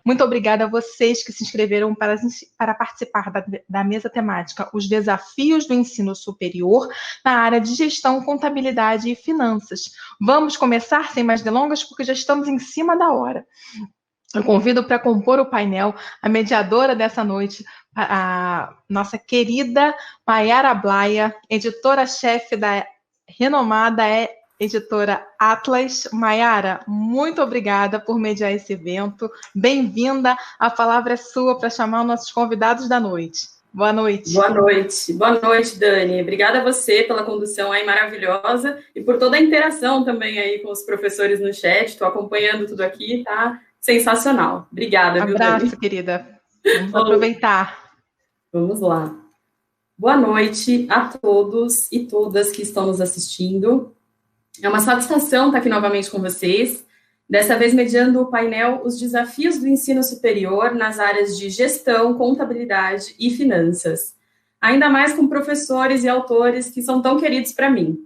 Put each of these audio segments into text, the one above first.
Muito obrigada a vocês que se inscreveram para participar da mesa temática Os Desafios do Ensino Superior na área de Gestão, Contabilidade e Finanças. Vamos começar sem mais delongas, porque já estamos em cima da hora. Eu convido para compor o painel a mediadora dessa noite, a nossa querida Maiara Blaia, editora-chefe da renomada editora Atlas. Maiara, muito obrigada por mediar esse evento. Bem-vinda. A palavra é sua para chamar nossos convidados da noite. Boa noite. Boa noite. Boa noite, Dani. Obrigada a você pela condução aí maravilhosa e por toda a interação também aí com os professores no chat. Estou acompanhando tudo aqui, tá? Sensacional. Obrigada, viu, Dani? Abraço, querida. Vamos aproveitar. Vamos lá. Boa noite a todos e todas que estão nos assistindo. É uma satisfação estar aqui novamente com vocês, dessa vez mediando o painel Os Desafios do Ensino Superior nas áreas de Gestão, Contabilidade e Finanças. Ainda mais com professores e autores que são tão queridos para mim.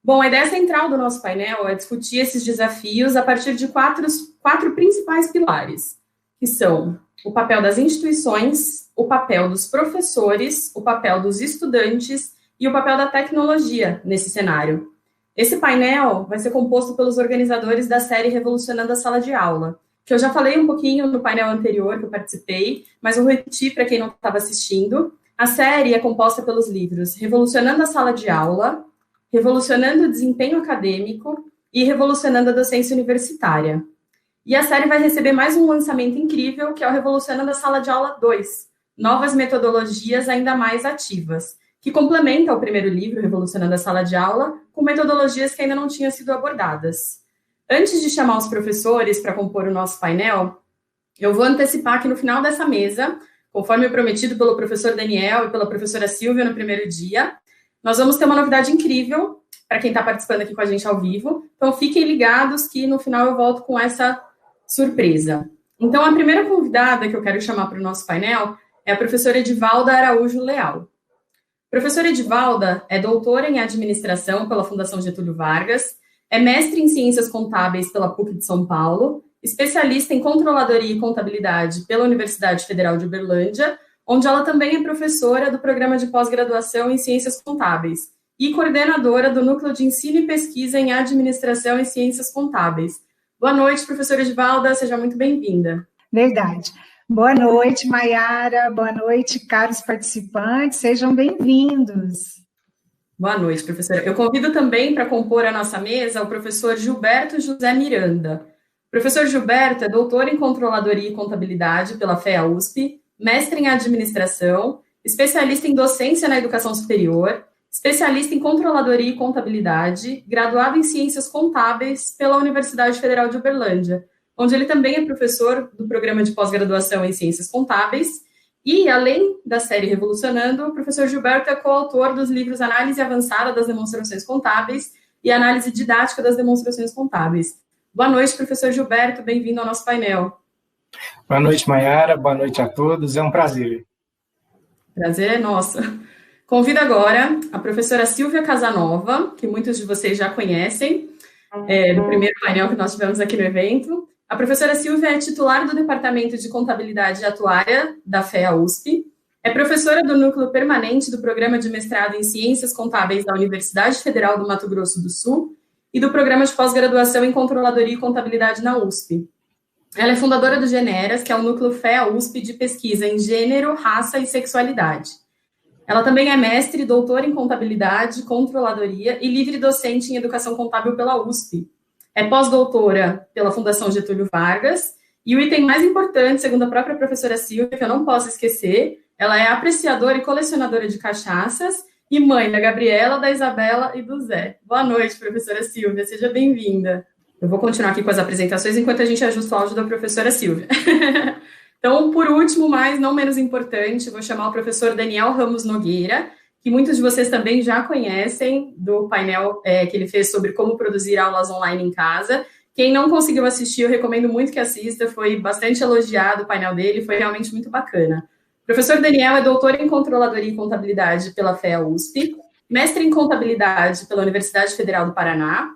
Bom, a ideia central do nosso painel é discutir esses desafios a partir de quatro principais pilares, que são o papel das instituições, o papel dos professores, o papel dos estudantes e o papel da tecnologia nesse cenário. Esse painel vai ser composto pelos organizadores da série Revolucionando a Sala de Aula, que eu já falei um pouquinho no painel anterior que eu participei, mas vou repetir para quem não estava assistindo. A série é composta pelos livros Revolucionando a Sala de Aula, Revolucionando o Desempenho Acadêmico e Revolucionando a Docência Universitária. E a série vai receber mais um lançamento incrível, que é o Revolucionando a Sala de Aula 2, Novas Metodologias Ainda Mais Ativas, que complementa o primeiro livro, Revolucionando a Sala de Aula, com metodologias que ainda não tinham sido abordadas. Antes de chamar os professores para compor o nosso painel, eu vou antecipar que no final dessa mesa, conforme prometido pelo professor Daniel e pela professora Silvia no primeiro dia, nós vamos ter uma novidade incrível para quem está participando aqui com a gente ao vivo. Então, fiquem ligados que no final eu volto com essa surpresa. Então, a primeira convidada que eu quero chamar para o nosso painel é a professora Edivalda Araújo Leal. A professora Edivalda é doutora em administração pela Fundação Getúlio Vargas, é mestre em ciências contábeis pela PUC de São Paulo, especialista em controladoria e contabilidade pela Universidade Federal de Uberlândia, onde ela também é professora do programa de pós-graduação em ciências contábeis e coordenadora do Núcleo de Ensino e Pesquisa em Administração e Ciências Contábeis. Boa noite, professora Edivalda, seja muito bem-vinda. Verdade. Boa noite, Maiara. Boa noite, caros participantes. Sejam bem-vindos. Boa noite, professora. Eu convido também para compor a nossa mesa o professor Gilberto José Miranda. O professor Gilberto é doutor em Controladoria e Contabilidade pela FEA-USP, mestre em Administração, especialista em Docência na Educação Superior, especialista em Controladoria e Contabilidade, graduado em Ciências Contábeis pela Universidade Federal de Uberlândia, onde ele também é professor do programa de pós-graduação em Ciências Contábeis, e, além da série Revolucionando, o professor Gilberto é coautor dos livros Análise Avançada das Demonstrações Contábeis e Análise Didática das Demonstrações Contábeis. Boa noite, professor Gilberto, bem-vindo ao nosso painel. Boa noite, Maiara, boa noite a todos, é um prazer. Prazer é nosso. Convido agora a professora Silvia Casanova, que muitos de vocês já conhecem, do primeiro painel que nós tivemos aqui no evento. A professora Silvia é titular do Departamento de Contabilidade e Atuária da FEA-USP, é professora do Núcleo Permanente do Programa de Mestrado em Ciências Contábeis da Universidade Federal do Mato Grosso do Sul e do Programa de Pós-Graduação em Controladoria e Contabilidade na USP. Ela é fundadora do Generas, que é o Núcleo FEA-USP de pesquisa em gênero, raça e sexualidade. Ela também é mestre e doutora em Contabilidade, Controladoria e livre docente em Educação Contábil pela USP. É pós-doutora pela Fundação Getúlio Vargas. E o item mais importante, segundo a própria professora Silvia, que eu não posso esquecer, ela é apreciadora e colecionadora de cachaças e mãe da Gabriela, da Isabela e do Zé. Boa noite, professora Silvia, seja bem-vinda. Eu vou continuar aqui com as apresentações enquanto a gente ajusta o áudio da professora Silvia. Então, por último, mas não menos importante, vou chamar o professor Daniel Ramos Nogueira, que muitos de vocês também já conhecem do painel que ele fez sobre como produzir aulas online em casa. Quem não conseguiu assistir, eu recomendo muito que assista, foi bastante elogiado o painel dele, foi realmente muito bacana. O professor Daniel é doutor em Controladoria e Contabilidade pela FEA-USP, mestre em Contabilidade pela Universidade Federal do Paraná,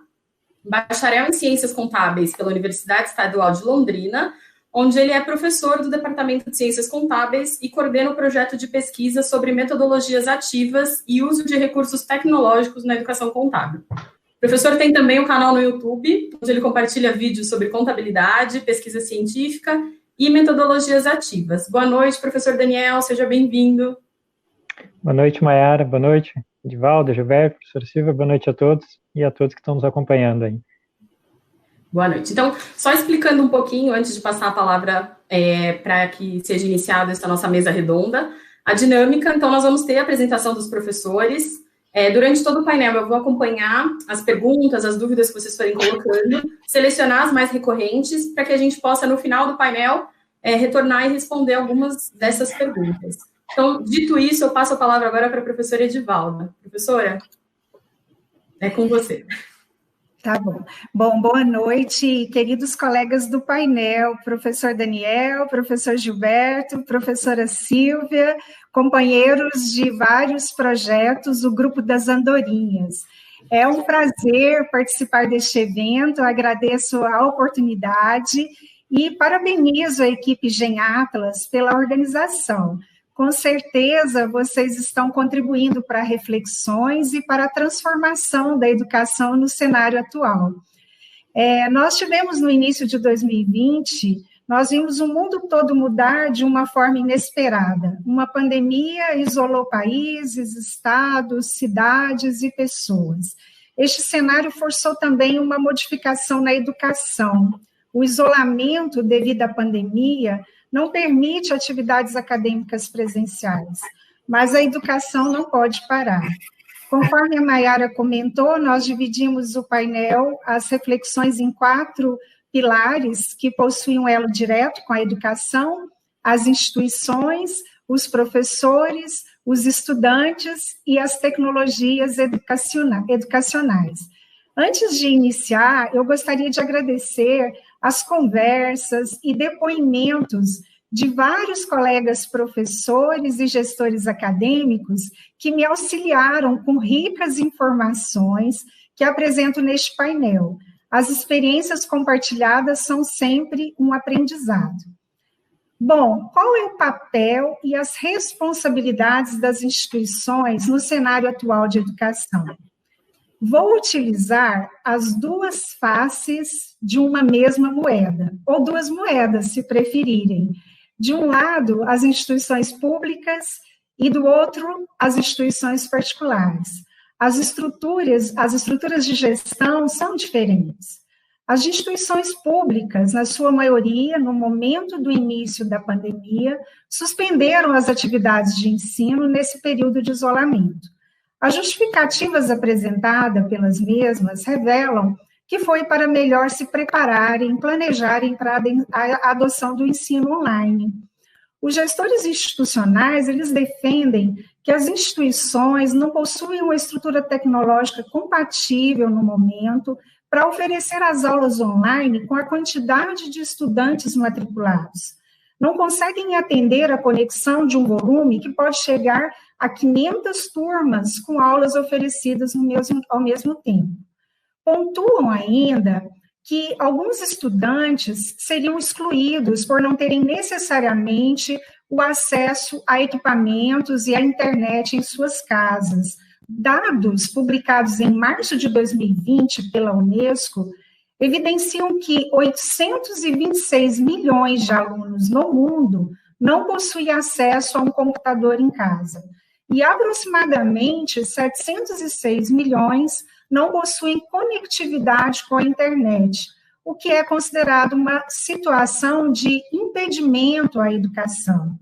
bacharel em Ciências Contábeis pela Universidade Estadual de Londrina, onde ele é professor do Departamento de Ciências Contábeis e coordena o projeto de pesquisa sobre metodologias ativas e uso de recursos tecnológicos na educação contábil. O professor tem também um canal no YouTube, onde ele compartilha vídeos sobre contabilidade, pesquisa científica e metodologias ativas. Boa noite, professor Daniel, seja bem-vindo. Boa noite, Maiara, boa noite, Edivaldo, Gilberto, professor Silva, boa noite a todos e a todos que estão nos acompanhando aí. Boa noite. Então, só explicando um pouquinho, antes de passar a palavra para que seja iniciada essa nossa mesa redonda, a dinâmica. Então, nós vamos ter a apresentação dos professores. Durante todo o painel, eu vou acompanhar as perguntas, as dúvidas que vocês forem colocando, selecionar as mais recorrentes, para que a gente possa, no final do painel, retornar e responder algumas dessas perguntas. Então, dito isso, eu passo a palavra agora para a professora Edivalda. Professora, é com você. Tá bom. Bom, boa noite, queridos colegas do painel, professor Daniel, professor Gilberto, professora Silvia, companheiros de vários projetos, o Grupo das Andorinhas. É um prazer participar deste evento, agradeço a oportunidade e parabenizo a equipe Gen Atlas pela organização. Com certeza, vocês estão contribuindo para reflexões e para a transformação da educação no cenário atual. Nós tivemos, no início de 2020, nós vimos o mundo todo mudar de uma forma inesperada. Uma pandemia isolou países, estados, cidades e pessoas. Este cenário forçou também uma modificação na educação. O isolamento devido à pandemia não permite atividades acadêmicas presenciais, mas a educação não pode parar. Conforme a Maiara comentou, nós dividimos o painel, as reflexões em 4 pilares que possuem um elo direto com a educação, as instituições, os professores, os estudantes e as tecnologias educacionais. Antes de iniciar, eu gostaria de agradecer as conversas e depoimentos de vários colegas professores e gestores acadêmicos que me auxiliaram com ricas informações que apresento neste painel. As experiências compartilhadas são sempre um aprendizado. Bom, qual é o papel e as responsabilidades das instituições no cenário atual de educação? Vou utilizar as 2 faces de uma mesma moeda, ou 2 moedas, se preferirem. De um lado, as instituições públicas e do outro, as instituições particulares. As estruturas de gestão são diferentes. As instituições públicas, na sua maioria, no momento do início da pandemia, suspenderam as atividades de ensino nesse período de isolamento. As justificativas apresentadas pelas mesmas revelam que foi para melhor se prepararem, planejarem para a adoção do ensino online. Os gestores institucionais, eles defendem que as instituições não possuem uma estrutura tecnológica compatível no momento para oferecer as aulas online com a quantidade de estudantes matriculados. Não conseguem atender a conexão de um volume que pode chegar a 500 turmas com aulas oferecidas ao mesmo tempo. Pontuam ainda que alguns estudantes seriam excluídos por não terem necessariamente o acesso a equipamentos e à internet em suas casas. Dados publicados em março de 2020 pela Unesco evidenciam que 826 milhões de alunos no mundo não possuem acesso a um computador em casa. E aproximadamente 706 milhões não possuem conectividade com a internet, o que é considerado uma situação de impedimento à educação.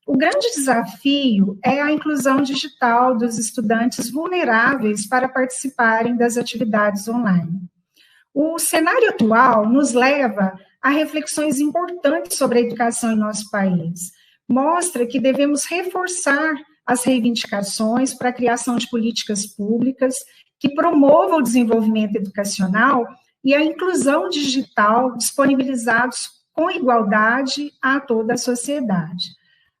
O grande desafio é a inclusão digital dos estudantes vulneráveis para participarem das atividades online. O cenário atual nos leva a reflexões importantes sobre a educação em nosso país. Mostra que devemos reforçar as reivindicações para a criação de políticas públicas que promovam o desenvolvimento educacional e a inclusão digital disponibilizados com igualdade a toda a sociedade.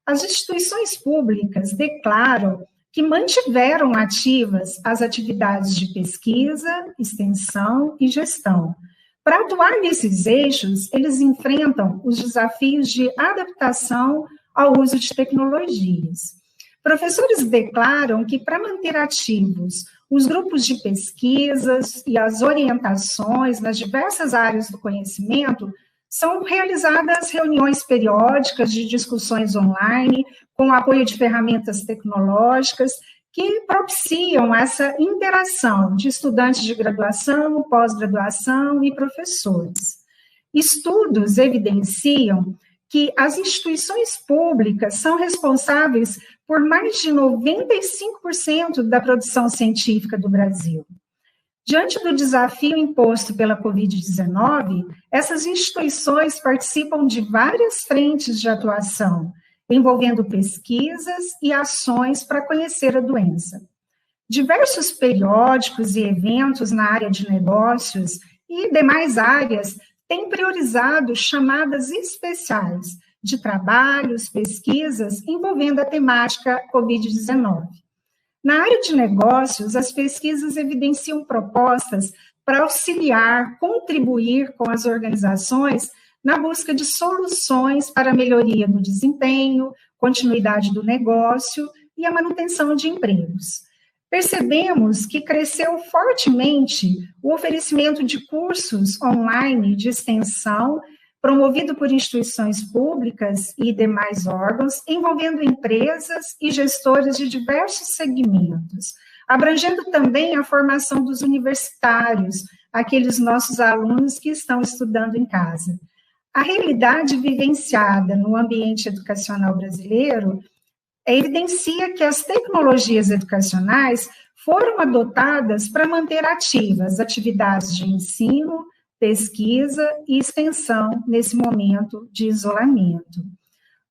As instituições públicas declaram que mantiveram ativas as atividades de pesquisa, extensão e gestão. Para atuar nesses eixos, eles enfrentam os desafios de adaptação ao uso de tecnologias. Professores declaram que, para manter ativos os grupos de pesquisas e as orientações nas diversas áreas do conhecimento, são realizadas reuniões periódicas de discussões online, com o apoio de ferramentas tecnológicas, que propiciam essa interação de estudantes de graduação, pós-graduação e professores. Estudos evidenciam que as instituições públicas são responsáveis por mais de 95% da produção científica do Brasil. Diante do desafio imposto pela Covid-19, essas instituições participam de várias frentes de atuação, envolvendo pesquisas e ações para conhecer a doença. Diversos periódicos e eventos na área de negócios e demais áreas têm priorizado chamadas especiais de trabalhos, pesquisas envolvendo a temática Covid-19. Na área de negócios, as pesquisas evidenciam propostas para auxiliar, contribuir com as organizações na busca de soluções para a melhoria do desempenho, continuidade do negócio e a manutenção de empregos. Percebemos que cresceu fortemente o oferecimento de cursos online de extensão, promovido por instituições públicas e demais órgãos, envolvendo empresas e gestores de diversos segmentos, abrangendo também a formação dos universitários, aqueles nossos alunos que estão estudando em casa. A realidade vivenciada no ambiente educacional brasileiro evidencia que as tecnologias educacionais foram adotadas para manter ativas atividades de ensino, pesquisa e extensão nesse momento de isolamento.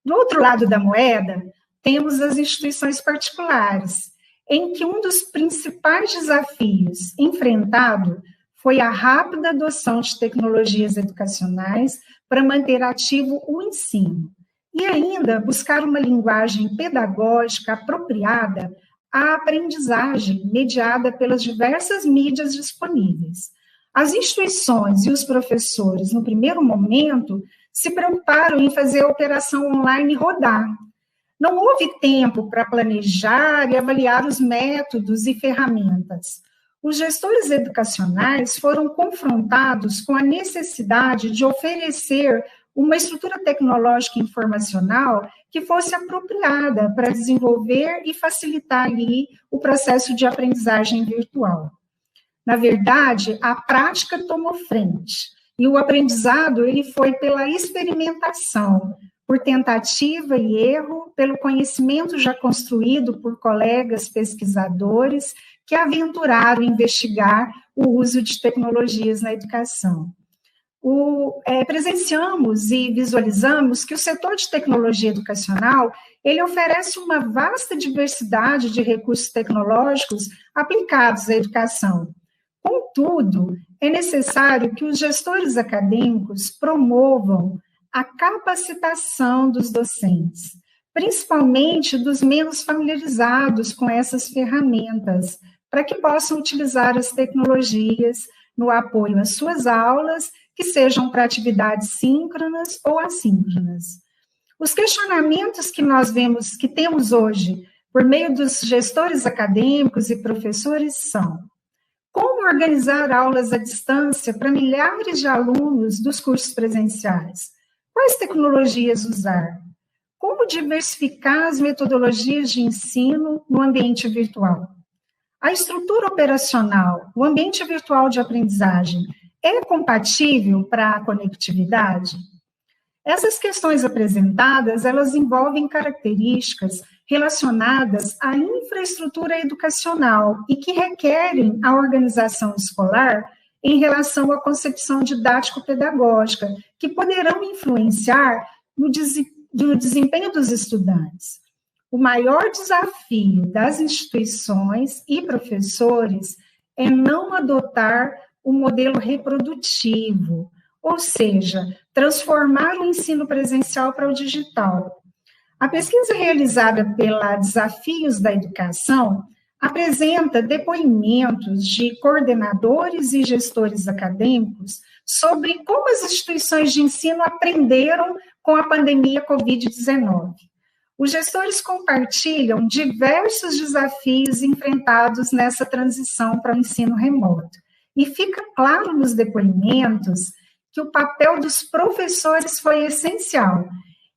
Do outro lado da moeda, temos as instituições particulares, em que um dos principais desafios enfrentado foi a rápida adoção de tecnologias educacionais para manter ativo o ensino, e ainda buscar uma linguagem pedagógica apropriada à aprendizagem mediada pelas diversas mídias disponíveis. As instituições e os professores, no primeiro momento, se preocuparam em fazer a operação online rodar. Não houve tempo para planejar e avaliar os métodos e ferramentas. Os gestores educacionais foram confrontados com a necessidade de oferecer uma estrutura tecnológica informacional que fosse apropriada para desenvolver e facilitar ali o processo de aprendizagem virtual. Na verdade, a prática tomou frente, e o aprendizado ele foi pela experimentação, por tentativa e erro, pelo conhecimento já construído por colegas pesquisadores que aventuraram investigar o uso de tecnologias na educação. Presenciamos e visualizamos que o setor de tecnologia educacional, ele oferece uma vasta diversidade de recursos tecnológicos aplicados à educação. Contudo, é necessário que os gestores acadêmicos promovam a capacitação dos docentes, principalmente dos menos familiarizados com essas ferramentas, para que possam utilizar as tecnologias no apoio às suas aulas, que sejam para atividades síncronas ou assíncronas. Os questionamentos que nós temos hoje, por meio dos gestores acadêmicos e professores, são: como organizar aulas à distância para milhares de alunos dos cursos presenciais? Quais tecnologias usar? Como diversificar as metodologias de ensino no ambiente virtual? A estrutura operacional, o ambiente virtual de aprendizagem, é compatível para a conectividade? Essas questões apresentadas, elas envolvem características relacionadas à infraestrutura educacional e que requerem a organização escolar em relação à concepção didático-pedagógica, que poderão influenciar no desempenho dos estudantes. O maior desafio das instituições e professores é não adotar o modelo reprodutivo, ou seja, transformar o ensino presencial para o digital. A pesquisa realizada pela Desafios da Educação apresenta depoimentos de coordenadores e gestores acadêmicos sobre como as instituições de ensino aprenderam com a pandemia Covid-19. Os gestores compartilham diversos desafios enfrentados nessa transição para o ensino remoto. E fica claro nos depoimentos que o papel dos professores foi essencial.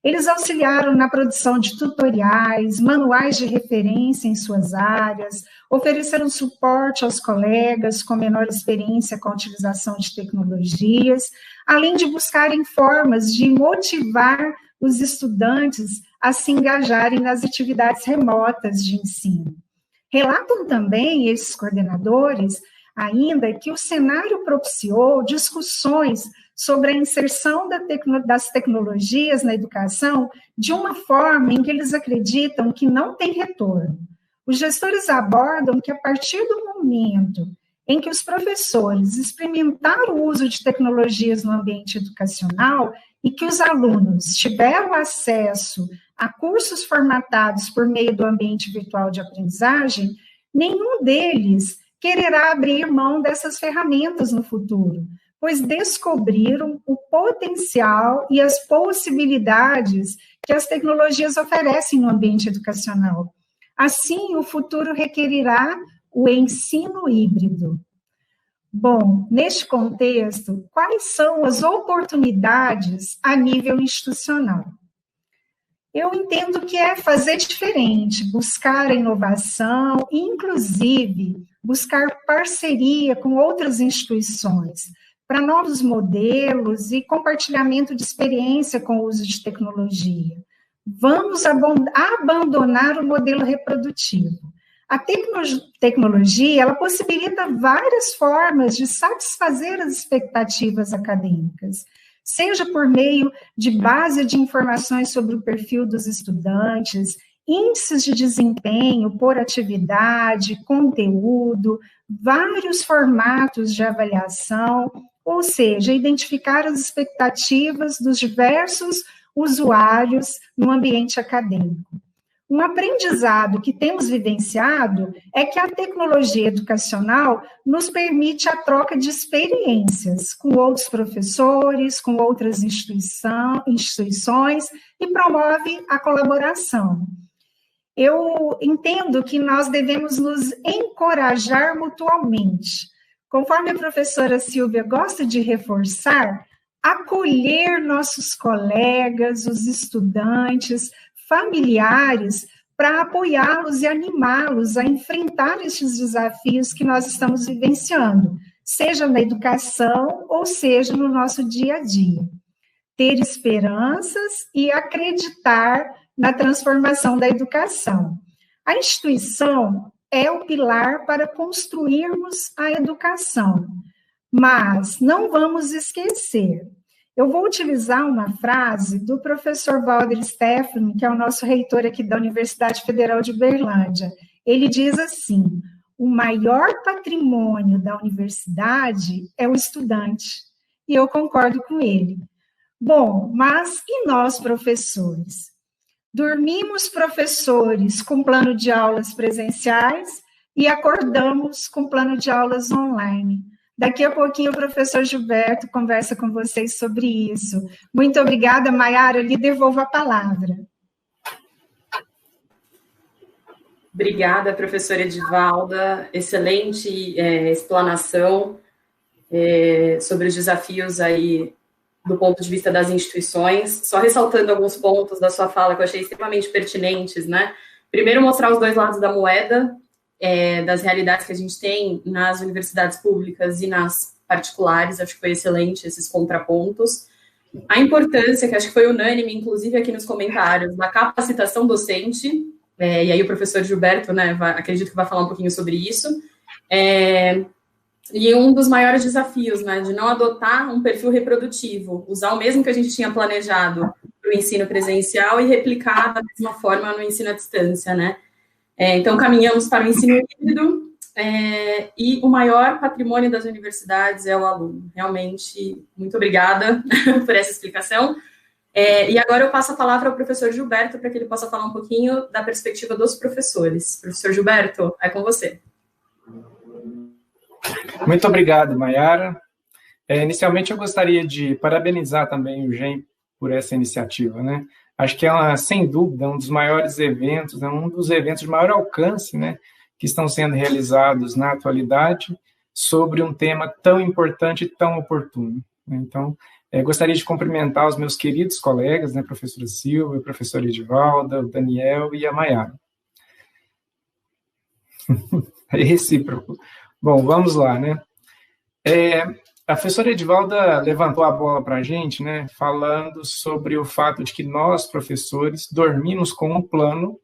Eles auxiliaram na produção de tutoriais, manuais de referência em suas áreas, ofereceram suporte aos colegas com menor experiência com a utilização de tecnologias, além de buscarem formas de motivar os estudantes a se engajarem nas atividades remotas de ensino. Relatam também esses coordenadores ainda que o cenário propiciou discussões sobre a inserção das tecnologias na educação de uma forma em que eles acreditam que não tem retorno. Os gestores abordam que, a partir do momento em que os professores experimentaram o uso de tecnologias no ambiente educacional e que os alunos tiveram acesso a cursos formatados por meio do ambiente virtual de aprendizagem, nenhum deles quererá abrir mão dessas ferramentas no futuro, pois descobriram o potencial e as possibilidades que as tecnologias oferecem no ambiente educacional. Assim, o futuro requerirá o ensino híbrido. Bom, neste contexto, quais são as oportunidades a nível institucional? Eu entendo que é fazer diferente, buscar a inovação, inclusive buscar parceria com outras instituições, para novos modelos e compartilhamento de experiência com o uso de tecnologia. Vamos abandonar o modelo reprodutivo. A tecnologia, ela possibilita várias formas de satisfazer as expectativas acadêmicas, seja por meio de base de informações sobre o perfil dos estudantes, índices de desempenho por atividade, conteúdo, vários formatos de avaliação, ou seja, identificar as expectativas dos diversos usuários no ambiente acadêmico. Um aprendizado que temos vivenciado é que a tecnologia educacional nos permite a troca de experiências com outros professores, com outras instituições e promove a colaboração. Eu entendo que nós devemos nos encorajar mutuamente. Conforme a professora Silvia gosta de reforçar, acolher nossos colegas, os estudantes, familiares, para apoiá-los e animá-los a enfrentar estes desafios que nós estamos vivenciando, seja na educação ou seja no nosso dia a dia. Ter esperanças e acreditar na transformação da educação. A instituição é o pilar para construirmos a educação, mas não vamos esquecer. Eu vou utilizar uma frase do professor Walter Stefani, que é o nosso reitor aqui da Universidade Federal de Uberlândia. Ele diz assim: o maior patrimônio da universidade é o estudante. E eu concordo com ele. Bom, mas e nós, professores? Dormimos, professores, com plano de aulas presenciais e acordamos com plano de aulas online. Daqui a pouquinho o professor Gilberto conversa com vocês sobre isso. Muito obrigada, Maiara, eu lhe devolvo a palavra. Obrigada, professora Edivalda, excelente explanação sobre os desafios aí do ponto de vista das instituições. Só ressaltando alguns pontos da sua fala que eu achei extremamente pertinentes, né? Primeiro, mostrar os dois lados da moeda, das realidades que a gente tem nas universidades públicas e nas particulares, acho que foi excelente esses contrapontos. A importância, que acho que foi unânime, inclusive aqui nos comentários, da capacitação docente, e aí o professor Gilberto, né, acredito que vai falar um pouquinho sobre isso, e um dos maiores desafios, né, de não adotar um perfil reprodutivo, usar o mesmo que a gente tinha planejado para o ensino presencial e replicar da mesma forma no ensino à distância, né. Então, caminhamos para o ensino híbrido, e o maior patrimônio das universidades é o aluno. Realmente, muito obrigada por essa explicação. E agora eu passo a palavra ao professor Gilberto para que ele possa falar um pouquinho da perspectiva dos professores. Professor Gilberto, é com você. Muito obrigado, Maiara. Inicialmente, eu gostaria de parabenizar também o GEM por essa iniciativa, né? Acho que é, sem dúvida, um dos maiores eventos, um dos eventos de maior alcance, né, que estão sendo realizados na atualidade sobre um tema tão importante e tão oportuno. Então, gostaria de cumprimentar os meus queridos colegas, né, professora Silvia, professora Edivalda, o Daniel e a Maiara. É recíproco. Bom, vamos lá, né? A professora Edivalda levantou a bola para a gente, né, falando sobre o fato de que nós, professores, dormimos com um plano,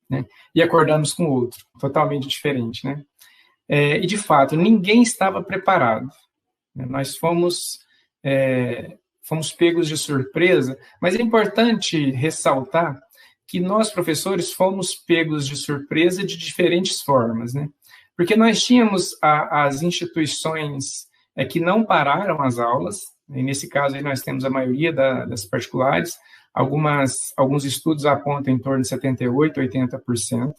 né, e acordamos com outro, totalmente diferente, né? E, de fato, ninguém estava preparado. Nós fomos pegos de surpresa, mas é importante ressaltar que nós, professores, fomos pegos de surpresa de diferentes formas, né? Porque nós tínhamos as instituições que não pararam as aulas, e nesse caso aí nós temos a maioria das particulares, alguns estudos apontam em torno de 78%, 80%,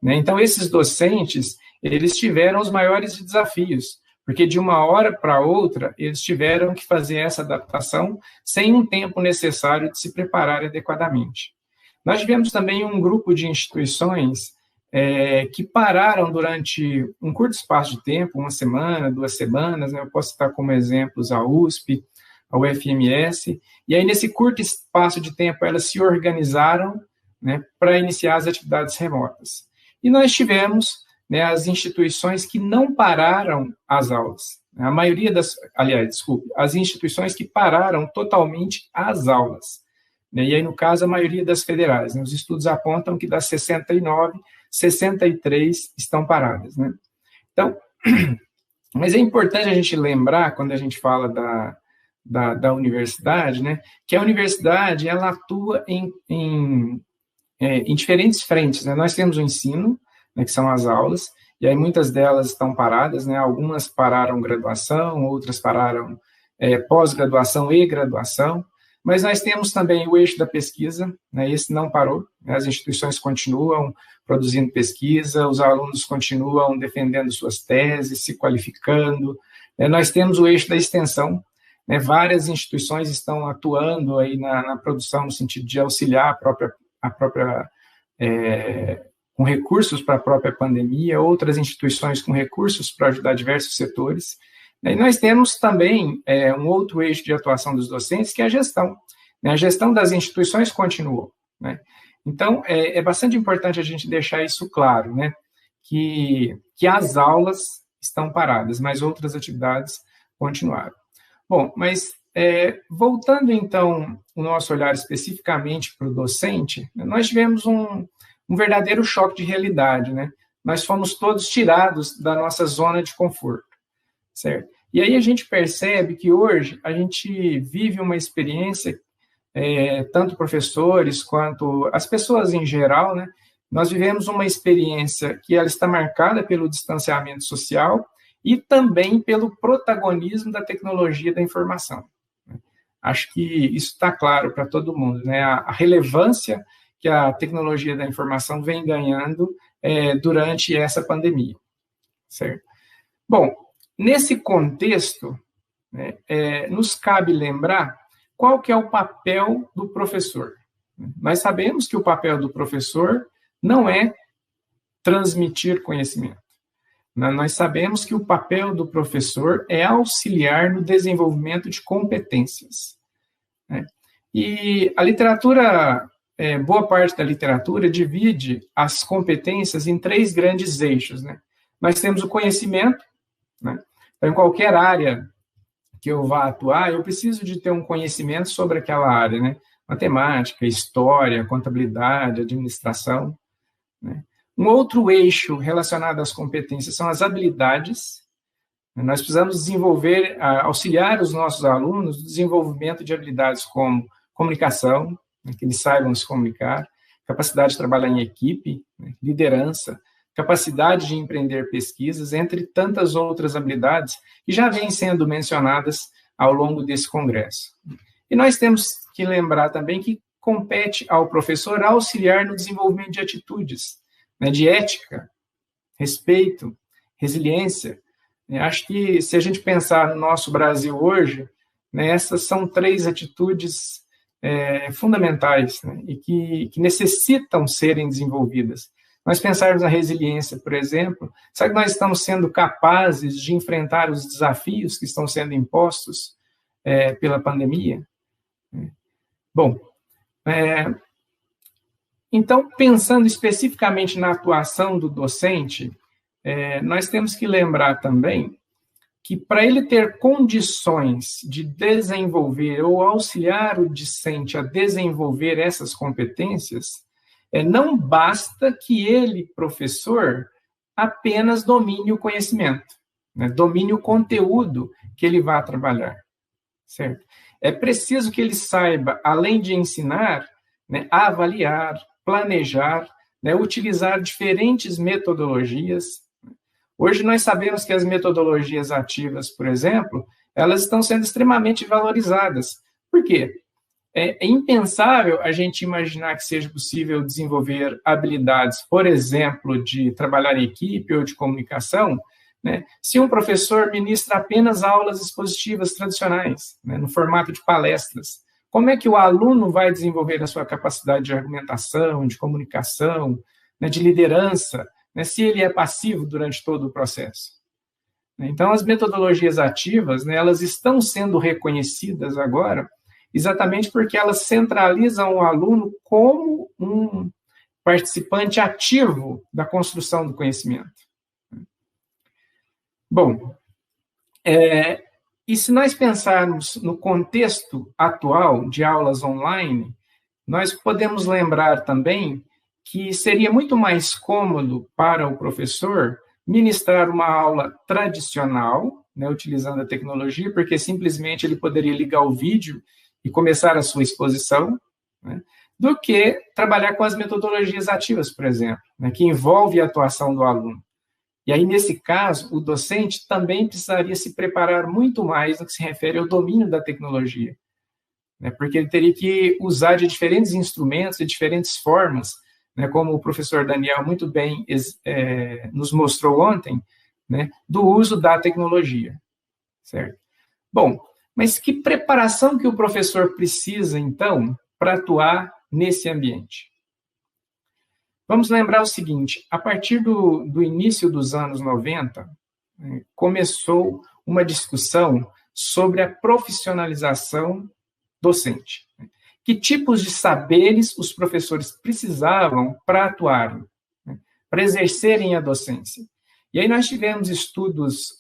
né? Então, esses docentes, eles tiveram os maiores desafios, porque de uma hora para outra, eles tiveram que fazer essa adaptação sem um tempo necessário de se preparar adequadamente. Nós tivemos também um grupo de instituições que pararam durante um curto espaço de tempo, 1 semana, 2 semanas, né? Eu posso citar como exemplos a USP, a UFMS, e aí nesse curto espaço de tempo elas se organizaram, né, para iniciar as atividades remotas. E nós tivemos, né, as instituições que não pararam as aulas. A maioria as instituições que pararam totalmente as aulas. Né? E aí, no caso, a maioria das federais. Né? Os estudos apontam que das 69, 63 estão paradas. Né? Então, mas é importante a gente lembrar, quando a gente fala da universidade, né, que a universidade ela atua em diferentes frentes. Né? Nós temos o ensino, né, que são as aulas, e aí muitas delas estão paradas, né? Algumas pararam graduação, outras pararam pós-graduação e graduação, mas nós temos também o eixo da pesquisa, né? Esse não parou, né? As instituições continuam produzindo pesquisa, os alunos continuam defendendo suas teses, se qualificando, nós temos o eixo da extensão, né? Várias instituições estão atuando aí na produção, no sentido de auxiliar a própria com recursos para a própria pandemia, outras instituições com recursos para ajudar diversos setores. E nós temos também um outro eixo de atuação dos docentes, que é a gestão. Né? A gestão das instituições continuou. Né? Então, é bastante importante a gente deixar isso claro, né? que as aulas estão paradas, mas outras atividades continuaram. Bom, mas voltando, então, o nosso olhar especificamente para o docente, nós tivemos um verdadeiro choque de realidade, né? Nós fomos todos tirados da nossa zona de conforto, certo? E aí a gente percebe que hoje a gente vive uma experiência, tanto professores quanto as pessoas em geral, né? Nós vivemos uma experiência que ela está marcada pelo distanciamento social e também pelo protagonismo da tecnologia da informação. Acho que isso está claro para todo mundo, né? A relevância que a tecnologia da informação vem ganhando durante essa pandemia, certo? Bom, nesse contexto, né, nos cabe lembrar qual que é o papel do professor. Nós sabemos que o papel do professor não é transmitir conhecimento. Nós sabemos que o papel do professor é auxiliar no desenvolvimento de competências. Né? E a literatura... boa parte da literatura divide as competências em 3 grandes eixos. Né? Nós temos o conhecimento, né? Então, em qualquer área que eu vá atuar, eu preciso de ter um conhecimento sobre aquela área, né? Matemática, história, contabilidade, administração. Né? Um outro eixo relacionado às competências são as habilidades. Nós precisamos desenvolver, auxiliar os nossos alunos no desenvolvimento de habilidades como comunicação, que eles saibam se comunicar, capacidade de trabalhar em equipe, liderança, capacidade de empreender pesquisas, entre tantas outras habilidades que já vêm sendo mencionadas ao longo desse congresso. E nós temos que lembrar também que compete ao professor auxiliar no desenvolvimento de atitudes, né, de ética, respeito, resiliência. Acho que, se a gente pensar no nosso Brasil hoje, né, essas são 3 atitudes fundamentais, né, e que necessitam serem desenvolvidas. Nós pensarmos na resiliência, por exemplo, será que nós estamos sendo capazes de enfrentar os desafios que estão sendo impostos pela pandemia? Bom, então, pensando especificamente na atuação do docente, nós temos que lembrar também que, para ele ter condições de desenvolver ou auxiliar o discente a desenvolver essas competências, não basta que ele, professor, apenas domine o conhecimento, né, domine o conteúdo que ele vai trabalhar, certo? É preciso que ele saiba, além de ensinar, né, avaliar, planejar, né, utilizar diferentes metodologias. Hoje nós sabemos que as metodologias ativas, por exemplo, elas estão sendo extremamente valorizadas. Por quê? É impensável a gente imaginar que seja possível desenvolver habilidades, por exemplo, de trabalhar em equipe ou de comunicação, né, se um professor ministra apenas aulas expositivas tradicionais, né, no formato de palestras. Como é que o aluno vai desenvolver a sua capacidade de argumentação, de comunicação, né, de liderança, né, se ele é passivo durante todo o processo? Então, as metodologias ativas, né, elas estão sendo reconhecidas agora exatamente porque elas centralizam o aluno como um participante ativo da construção do conhecimento. Bom, e se nós pensarmos no contexto atual de aulas online, nós podemos lembrar também que seria muito mais cômodo para o professor ministrar uma aula tradicional, né, utilizando a tecnologia, porque simplesmente ele poderia ligar o vídeo e começar a sua exposição, né, do que trabalhar com as metodologias ativas, por exemplo, né, que envolve a atuação do aluno. E aí, nesse caso, o docente também precisaria se preparar muito mais no que se refere ao domínio da tecnologia, né, porque ele teria que usar de diferentes instrumentos, de diferentes formas, né, como o professor Daniel muito bem nos mostrou ontem, né, do uso da tecnologia, certo? Bom, mas que preparação que o professor precisa, então, para atuar nesse ambiente? Vamos lembrar o seguinte, a partir do início dos anos 90, começou uma discussão sobre a profissionalização docente. Que tipos de saberes os professores precisavam para atuarem, né, para exercerem a docência. E aí nós tivemos estudos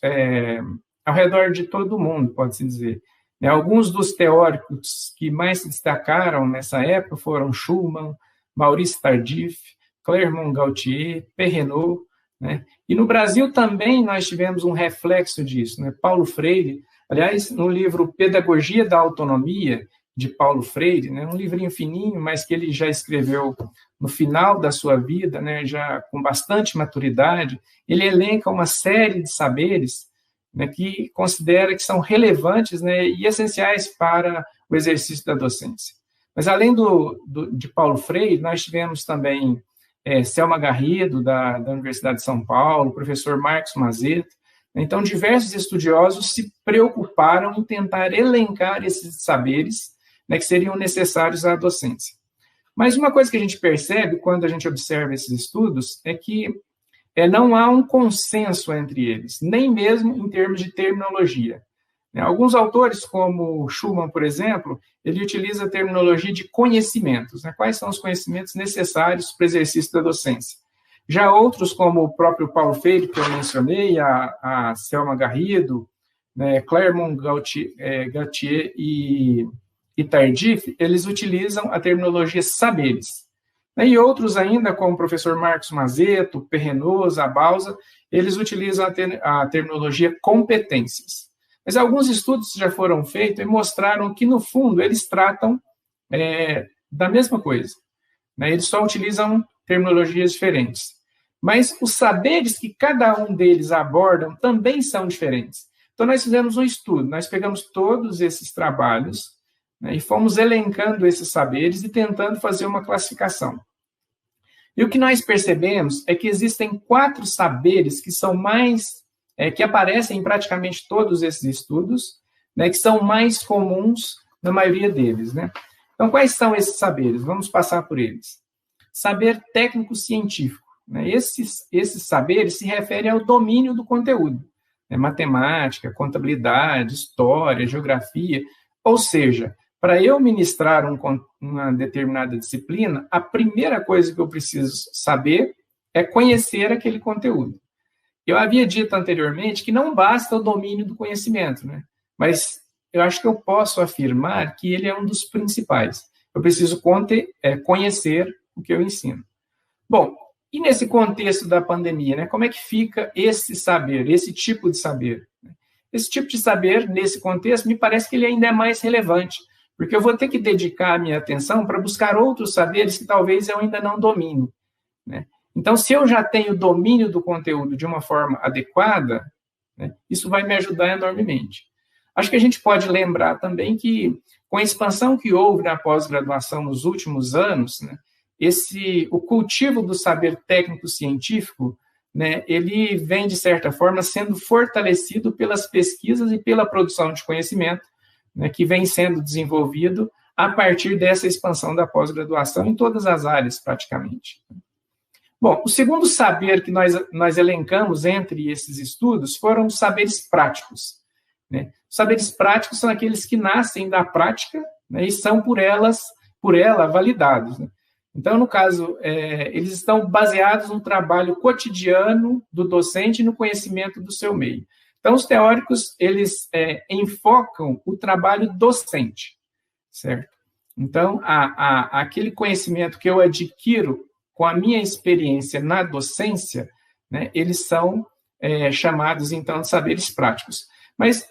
ao redor de todo o mundo, pode-se dizer. Né, alguns dos teóricos que mais se destacaram nessa época foram Schumann, Maurice Tardif, Clermont-Gautier, Perrenot, né, e no Brasil também nós tivemos um reflexo disso, né, Paulo Freire, aliás, no livro Pedagogia da Autonomia, de Paulo Freire, né, um livrinho fininho, mas que ele já escreveu no final da sua vida, né, já com bastante maturidade, ele elenca uma série de saberes, né, que considera que são relevantes, né, e essenciais para o exercício da docência. Mas, além de Paulo Freire, nós tivemos também Selma Garrido, da Universidade de São Paulo, o professor Marcos Mazeto. Então, diversos estudiosos se preocuparam em tentar elencar esses saberes, né, que seriam necessários à docência. Mas uma coisa que a gente percebe quando a gente observa esses estudos é que não há um consenso entre eles, nem mesmo em termos de terminologia. Alguns autores, como Schumann, por exemplo, ele utiliza a terminologia de conhecimentos, né? Quais são os conhecimentos necessários para o exercício da docência. Já outros, como o próprio Paulo Freire, que eu mencionei, a Selma Garrido, né, Clermont-Gautier e Tardif, eles utilizam a terminologia saberes. E outros ainda, como o professor Marcos Mazeto, Perrenot, Zabalza, eles utilizam a terminologia competências. Mas alguns estudos já foram feitos e mostraram que, no fundo, eles tratam da mesma coisa, né? Eles só utilizam terminologias diferentes. Mas os saberes que cada um deles abordam também são diferentes. Então, nós fizemos um estudo, nós pegamos todos esses trabalhos, né, e fomos elencando esses saberes e tentando fazer uma classificação. E o que nós percebemos é que existem 4 saberes que são mais, que aparecem em praticamente todos esses estudos, né, que são mais comuns na maioria deles, né? Então, quais são esses saberes? Vamos passar por eles. Saber técnico-científico, né? Esses saberes se referem ao domínio do conteúdo, né? Matemática, contabilidade, história, geografia, ou seja, para eu ministrar uma determinada disciplina, a primeira coisa que eu preciso saber é conhecer aquele conteúdo. Eu havia dito anteriormente que não basta o domínio do conhecimento, né? Mas eu acho que eu posso afirmar que ele é um dos principais. Eu preciso conhecer o que eu ensino. Bom, e nesse contexto da pandemia, né, como é que fica esse saber, esse tipo de saber? Esse tipo de saber, nesse contexto, me parece que ele ainda é mais relevante, porque eu vou ter que dedicar a minha atenção para buscar outros saberes que talvez eu ainda não domine, né? Então, se eu já tenho domínio do conteúdo de uma forma adequada, né, isso vai me ajudar enormemente. Acho que a gente pode lembrar também que, com a expansão que houve na pós-graduação nos últimos anos, né, o cultivo do saber técnico-científico, né, ele vem, de certa forma, sendo fortalecido pelas pesquisas e pela produção de conhecimento, né, que vem sendo desenvolvido a partir dessa expansão da pós-graduação em todas as áreas, praticamente. Bom, o segundo saber que nós elencamos entre esses estudos foram os saberes práticos, né? Os saberes práticos são aqueles que nascem da prática, né, e são por ela validados, né? Então, no caso, eles estão baseados no trabalho cotidiano do docente e no conhecimento do seu meio. Então, os teóricos, eles enfocam o trabalho docente, certo? Então, aquele conhecimento que eu adquiro com a minha experiência na docência, né, eles são chamados, então, de saberes práticos. Mas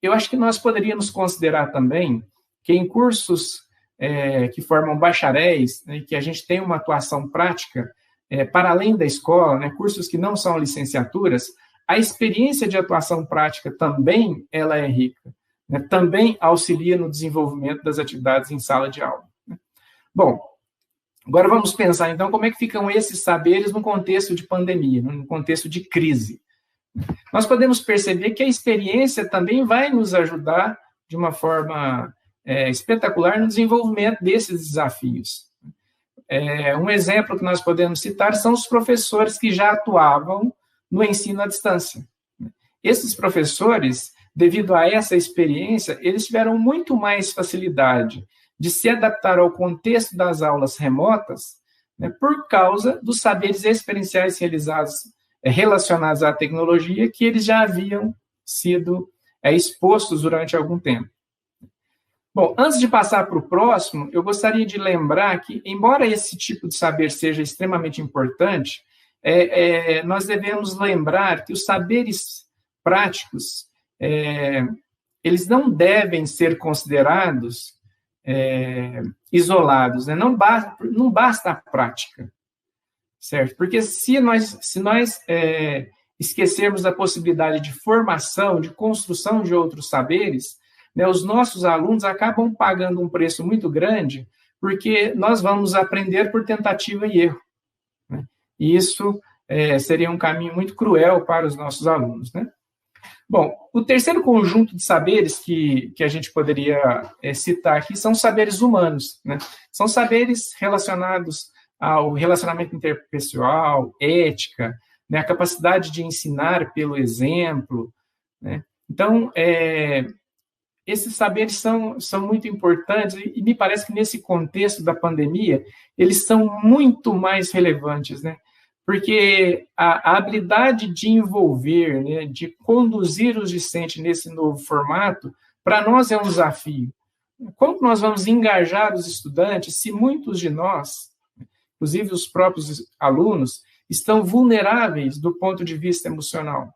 eu acho que nós poderíamos considerar também que em cursos que formam bacharéis, né, que a gente tem uma atuação prática, para além da escola, né, cursos que não são licenciaturas, a experiência de atuação prática também ela é rica, né, também auxilia no desenvolvimento das atividades em sala de aula, né? Bom, agora vamos pensar, então, como é que ficam esses saberes no contexto de pandemia, no contexto de crise. Nós podemos perceber que a experiência também vai nos ajudar de uma forma espetacular no desenvolvimento desses desafios. Um exemplo que nós podemos citar são os professores que já atuavam no ensino à distância. Esses professores, devido a essa experiência, eles tiveram muito mais facilidade de se adaptar ao contexto das aulas remotas, né, por causa dos saberes experienciais relacionados à tecnologia que eles já haviam sido expostos durante algum tempo. Bom, antes de passar para o próximo, eu gostaria de lembrar que, embora esse tipo de saber seja extremamente importante, nós devemos lembrar que os saberes práticos, eles não devem ser considerados isolados, né? Não basta a prática, certo? Porque se nós esquecermos da possibilidade de formação, de construção de outros saberes, né, os nossos alunos acabam pagando um preço muito grande, porque nós vamos aprender por tentativa e erro, né? E isso seria um caminho muito cruel para os nossos alunos, né? Bom, o terceiro conjunto de saberes que a gente poderia citar aqui são saberes humanos, né? São saberes relacionados ao relacionamento interpessoal, ética, né, a capacidade de ensinar pelo exemplo, né? Então, esses saberes são muito importantes e me parece que nesse contexto da pandemia, eles são muito mais relevantes, né? Porque a habilidade de envolver, né, de conduzir os discentes nesse novo formato, para nós é um desafio. Como nós vamos engajar os estudantes se muitos de nós, inclusive os próprios alunos, estão vulneráveis do ponto de vista emocional?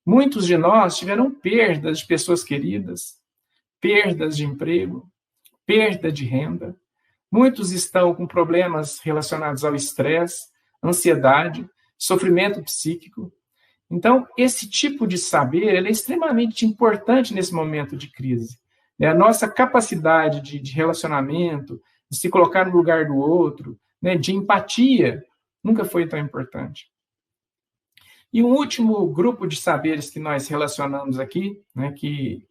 Muitos de nós tiveram perdas de pessoas queridas, perdas de emprego, perda de renda. Muitos estão com problemas relacionados ao estresse, ansiedade, sofrimento psíquico. Então, esse tipo de saber ele é extremamente importante nesse momento de crise, né? A nossa capacidade de relacionamento, de se colocar no lugar do outro, né, de empatia, nunca foi tão importante. E um último grupo de saberes que nós relacionamos aqui, né, que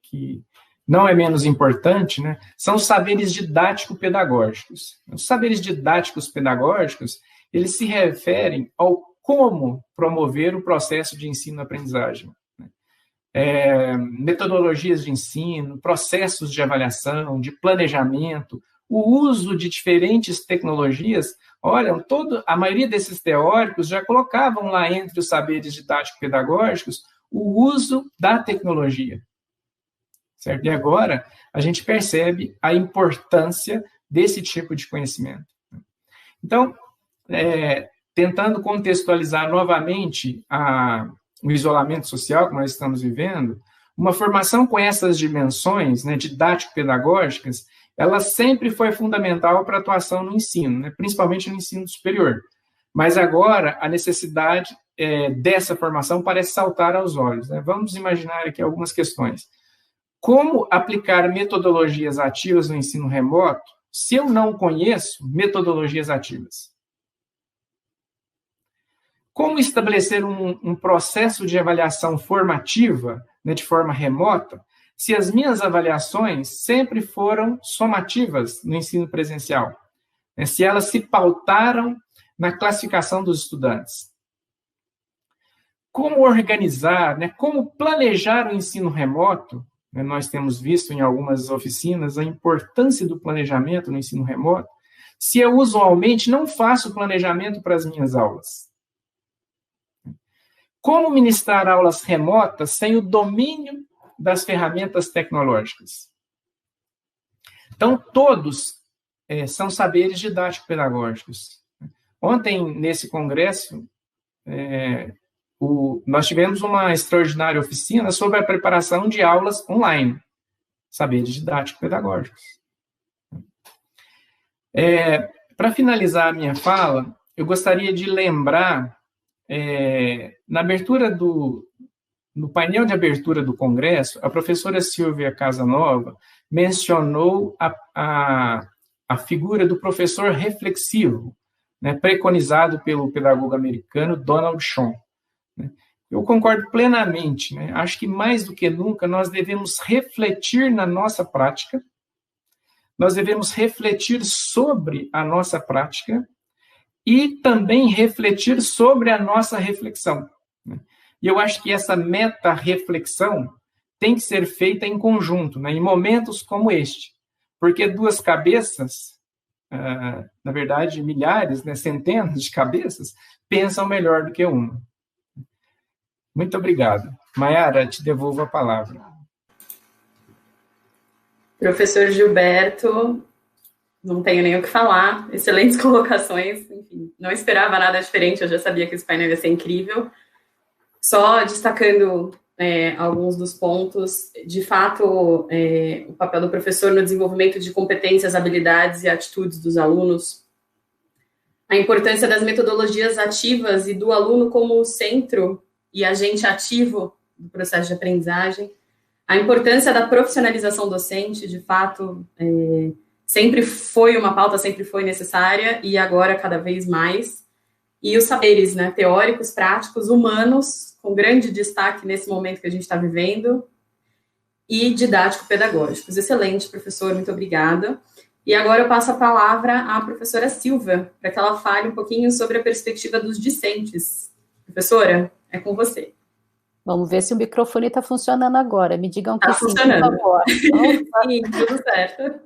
não é menos importante, né, são os saberes didático-pedagógicos. Os saberes didáticos pedagógicos, eles se referem ao como promover o processo de ensino-aprendizagem. Metodologias de ensino, processos de avaliação, de planejamento, o uso de diferentes tecnologias. Olha, a maioria desses teóricos já colocavam lá entre os saberes didático-pedagógicos o uso da tecnologia. Certo? E agora a gente percebe a importância desse tipo de conhecimento. Então, tentando contextualizar novamente o isolamento social que nós estamos vivendo, uma formação com essas dimensões, né, didático-pedagógicas, ela sempre foi fundamental para a atuação no ensino, né, principalmente no ensino superior. Mas agora a necessidade dessa formação parece saltar aos olhos, né? Vamos imaginar aqui algumas questões. Como aplicar metodologias ativas no ensino remoto se eu não conheço metodologias ativas? Como estabelecer um processo de avaliação formativa, né, de forma remota, se as minhas avaliações sempre foram somativas no ensino presencial? Né, se elas se pautaram na classificação dos estudantes? Como organizar, né, como planejar o ensino remoto? Né, nós temos visto em algumas oficinas a importância do planejamento no ensino remoto, se eu usualmente não faço planejamento para as minhas aulas. Como ministrar aulas remotas sem o domínio das ferramentas tecnológicas? Então, todos são saberes didático-pedagógicos. Ontem, nesse congresso, nós tivemos uma extraordinária oficina sobre a preparação de aulas online, saberes didático-pedagógicos. Para finalizar a minha fala, eu gostaria de lembrar, na abertura no painel de abertura do Congresso, a professora Silvia Casanova mencionou a figura do professor reflexivo, né, preconizado pelo pedagogo americano Donald Schoen. Né. Eu concordo plenamente, né? Acho que mais do que nunca nós devemos refletir na nossa prática, nós devemos refletir sobre a nossa prática e também refletir sobre a nossa reflexão. E eu acho que essa meta-reflexão tem que ser feita em conjunto, né, em momentos como este, porque duas cabeças, na verdade, milhares, né, centenas de cabeças, pensam melhor do que uma. Muito obrigado. Maiara, te devolvo a palavra. Professor Gilberto, não tenho nem o que falar, excelentes colocações, enfim, não esperava nada diferente, eu já sabia que esse painel ia ser incrível. Só destacando alguns dos pontos, de fato, o papel do professor no desenvolvimento de competências, habilidades e atitudes dos alunos, a importância das metodologias ativas e do aluno como centro e agente ativo do processo de aprendizagem, a importância da profissionalização docente, de fato, sempre foi uma pauta, sempre foi necessária, e agora cada vez mais, e os saberes, né, teóricos, práticos, humanos, com grande destaque nesse momento que a gente está vivendo, e didático-pedagógicos. Excelente, professor, muito obrigada. E agora eu passo a palavra à professora Silvia, para que ela fale um pouquinho sobre a perspectiva dos discentes. Professora, é com você. Vamos ver se o microfone está funcionando agora. Me digam que sim, funcionando. por favor. Sim, tudo certo.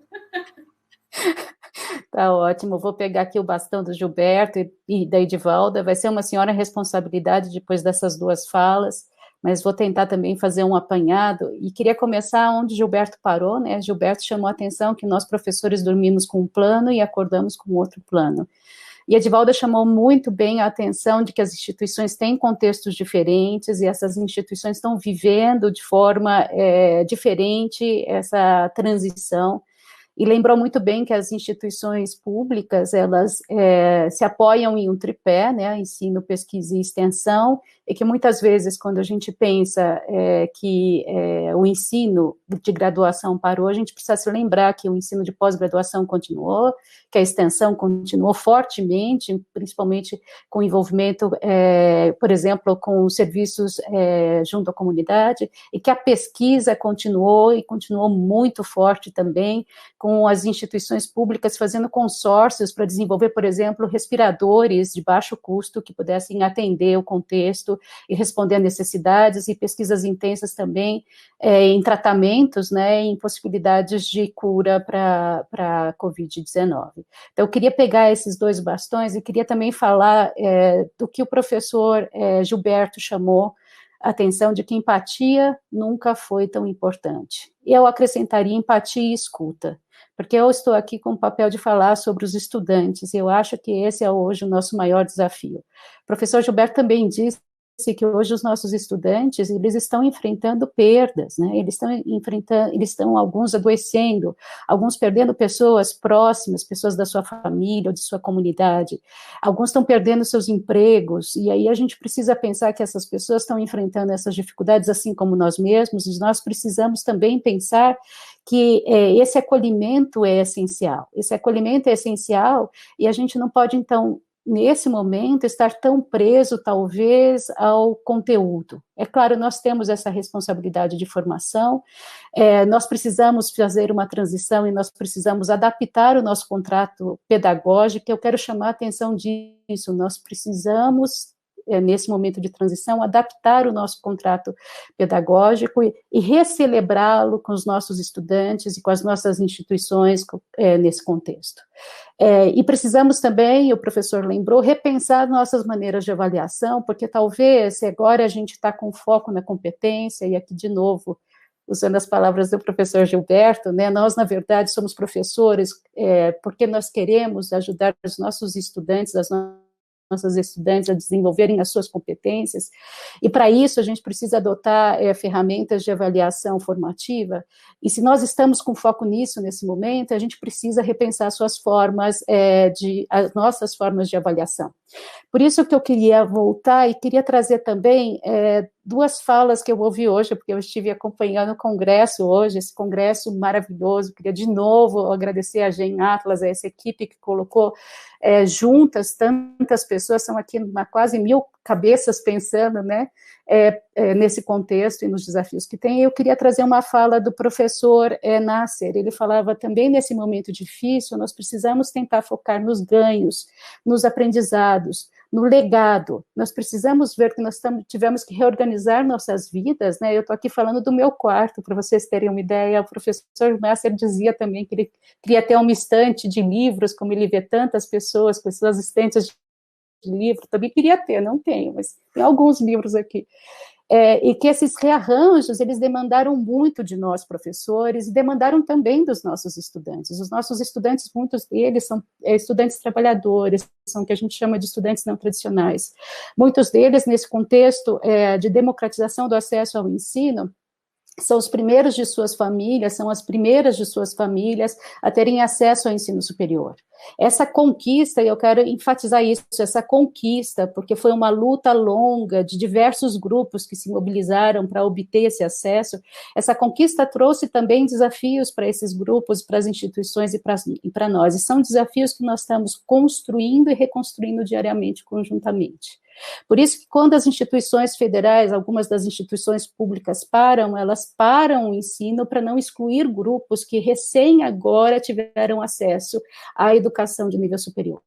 Tá ótimo. Vou pegar aqui o bastão do Gilberto e da Edivalda. Vai ser uma senhora responsabilidade depois dessas duas falas, mas vou tentar também fazer um apanhado. E queria começar onde Gilberto parou, né? Gilberto chamou a atenção que nós, professores, dormimos com um plano e acordamos com outro plano. E a Edivalda chamou muito bem a atenção de que as instituições têm contextos diferentes e essas instituições estão vivendo de forma diferente essa transição. e lembrou muito bem que as instituições públicas, elas se apoiam em um tripé, né, ensino, pesquisa e extensão, e que muitas vezes, quando a gente pensa que o ensino de graduação parou, a gente precisa se lembrar que o ensino de pós-graduação continuou, que a extensão continuou fortemente, principalmente com envolvimento, por exemplo, com serviços junto à comunidade, e que a pesquisa continuou, e continuou muito forte também, com as instituições públicas fazendo consórcios para desenvolver, por exemplo, respiradores de baixo custo que pudessem atender o contexto e responder a necessidades, e pesquisas intensas também em tratamentos, né, em possibilidades de cura para a Covid-19. Então, eu queria pegar esses dois bastões e queria também falar do que o professor Gilberto chamou a atenção de que empatia nunca foi tão importante. Eu acrescentaria empatia e escuta, porque eu estou aqui com o papel de falar sobre os estudantes, e eu acho que esse é hoje o nosso maior desafio. O professor Gilberto também disse que hoje os nossos estudantes, eles estão enfrentando perdas, né, eles estão alguns adoecendo, alguns perdendo pessoas próximas, pessoas da sua família ou de sua comunidade, alguns estão perdendo seus empregos, e aí a gente precisa pensar que essas pessoas estão enfrentando essas dificuldades assim como nós mesmos, e nós precisamos também pensar que esse acolhimento é essencial, e a gente não pode, então, nesse momento, estar tão preso, talvez, ao conteúdo. É claro, nós temos essa responsabilidade de formação, nós precisamos fazer uma transição e nós precisamos adaptar o nosso contrato pedagógico, eu quero chamar a atenção disso, nós precisamos, nesse momento de transição, adaptar o nosso contrato pedagógico e recelebrá-lo com os nossos estudantes e com as nossas instituições nesse contexto. E precisamos também, o professor lembrou, repensar nossas maneiras de avaliação, porque talvez, se agora a gente está com foco na competência, e aqui de novo, usando as palavras do professor Gilberto, né, nós, na verdade, somos professores porque nós queremos ajudar os nossos estudantes, as nossas estudantes a desenvolverem as suas competências, e para isso a gente precisa adotar ferramentas de avaliação formativa, e se nós estamos com foco nisso nesse momento, a gente precisa repensar as nossas formas de avaliação. Por isso que eu queria voltar e queria trazer também duas falas que eu ouvi hoje, porque eu estive acompanhando o congresso hoje, esse congresso maravilhoso. Queria de novo agradecer a Gen Atlas, a essa equipe que colocou juntas tantas pessoas, são aqui quase 1000 cabeças pensando, né, nesse contexto e nos desafios que tem. Eu queria trazer uma fala do professor Nasser. Ele falava também nesse momento difícil, nós precisamos tentar focar nos ganhos, nos aprendizados, no legado. Nós precisamos ver que nós tivemos que reorganizar nossas vidas, né? Eu estou aqui falando do meu quarto, para vocês terem uma ideia. O professor Nasser dizia também que ele queria ter uma estante de livros, como ele vê tantas pessoas com suas estantes de livro, também queria ter, não tenho, mas tem alguns livros aqui. E que esses rearranjos, eles demandaram muito de nós, professores, e demandaram também dos nossos estudantes. Os nossos estudantes, muitos deles são estudantes trabalhadores, são o que a gente chama de estudantes não tradicionais. Muitos deles, nesse contexto de democratização do acesso ao ensino, são os primeiros de suas famílias, são as primeiras de suas famílias a terem acesso ao ensino superior. Essa conquista, e eu quero enfatizar isso, essa conquista, porque foi uma luta longa de diversos grupos que se mobilizaram para obter esse acesso, essa conquista trouxe também desafios para esses grupos, para as instituições e para nós, e são desafios que nós estamos construindo e reconstruindo diariamente, conjuntamente. Por isso que quando as instituições federais, algumas das instituições públicas elas param o ensino para não excluir grupos que recém agora tiveram acesso à educação de nível superior.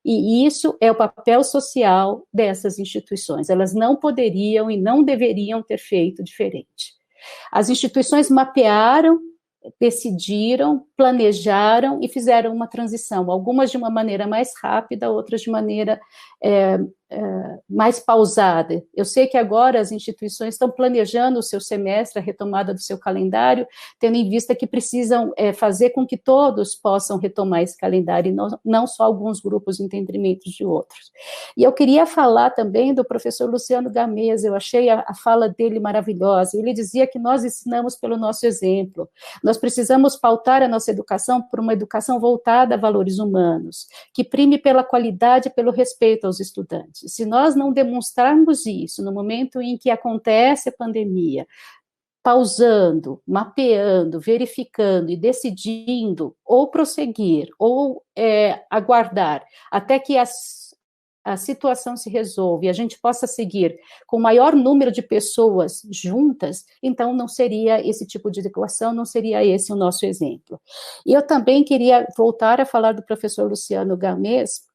E isso é o papel social dessas instituições, elas não poderiam e não deveriam ter feito diferente. As instituições mapearam, decidiram, planejaram e fizeram uma transição, algumas de uma maneira mais rápida, outras de maneira mais pausada. Eu sei que agora as instituições estão planejando o seu semestre, a retomada do seu calendário, tendo em vista que precisam fazer com que todos possam retomar esse calendário, e não só alguns grupos em detrimento de outros. E eu queria falar também do professor Luciano Gamesa. Eu achei a fala dele maravilhosa. Ele dizia que nós ensinamos pelo nosso exemplo. Nós precisamos pautar a nossa educação por uma educação voltada a valores humanos, que prime pela qualidade e pelo respeito aos estudantes. Se nós não demonstrarmos isso no momento em que acontece a pandemia, pausando, mapeando, verificando e decidindo ou prosseguir ou aguardar até que a situação se resolva e a gente possa seguir com o maior número de pessoas juntas, então não seria esse tipo de adequação, não seria esse o nosso exemplo. E eu também queria voltar a falar do professor Luciano Gamesa,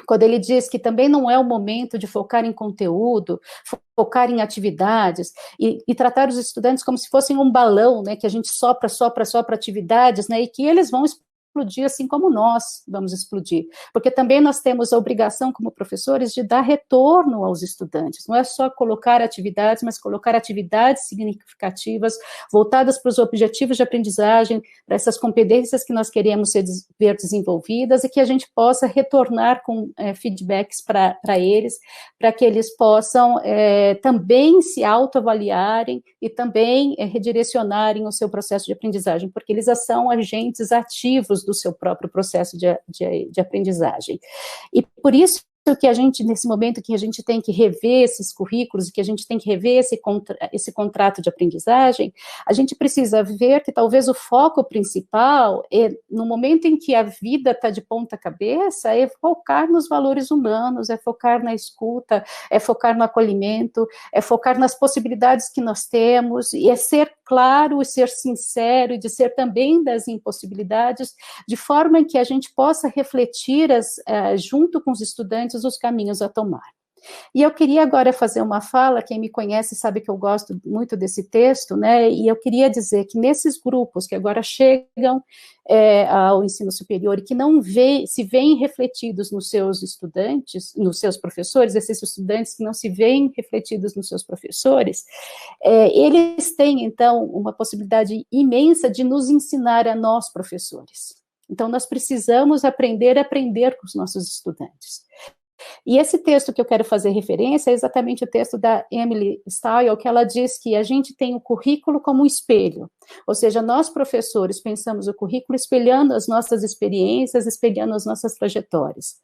quando ele diz que também não é o momento de focar em conteúdo, focar em atividades, e tratar os estudantes como se fossem um balão, né, que a gente sopra atividades, né, e que eles vão explodir assim como nós vamos explodir, porque também nós temos a obrigação como professores de dar retorno aos estudantes, não é só colocar atividades, mas colocar atividades significativas, voltadas para os objetivos de aprendizagem, para essas competências que nós queremos ver desenvolvidas, e que a gente possa retornar com feedbacks para eles, para que eles possam também se autoavaliarem e também redirecionarem o seu processo de aprendizagem, porque eles são agentes ativos do seu próprio processo de aprendizagem. E por isso que a gente, nesse momento que a gente tem que rever esses currículos, que a gente tem que rever esse contrato de aprendizagem, a gente precisa ver que talvez o foco principal, no momento em que a vida está de ponta cabeça, é focar nos valores humanos, é focar na escuta, é focar no acolhimento, é focar nas possibilidades que nós temos, e é ser claro, e ser sincero, e dizer também das impossibilidades, de forma que a gente possa refletir junto com os estudantes os caminhos a tomar. E eu queria agora fazer uma fala, quem me conhece sabe que eu gosto muito desse texto, né, e eu queria dizer que nesses grupos que agora chegam ao ensino superior e que não se veem refletidos nos seus estudantes, nos seus professores, esses estudantes que não se veem refletidos nos seus professores, eles têm, então, uma possibilidade imensa de nos ensinar a nós, professores. Então, nós precisamos aprender com os nossos estudantes. E esse texto que eu quero fazer referência é exatamente o texto da Emily Style, que ela diz que a gente tem o currículo como um espelho, ou seja, nós professores pensamos o currículo espelhando as nossas experiências, espelhando as nossas trajetórias,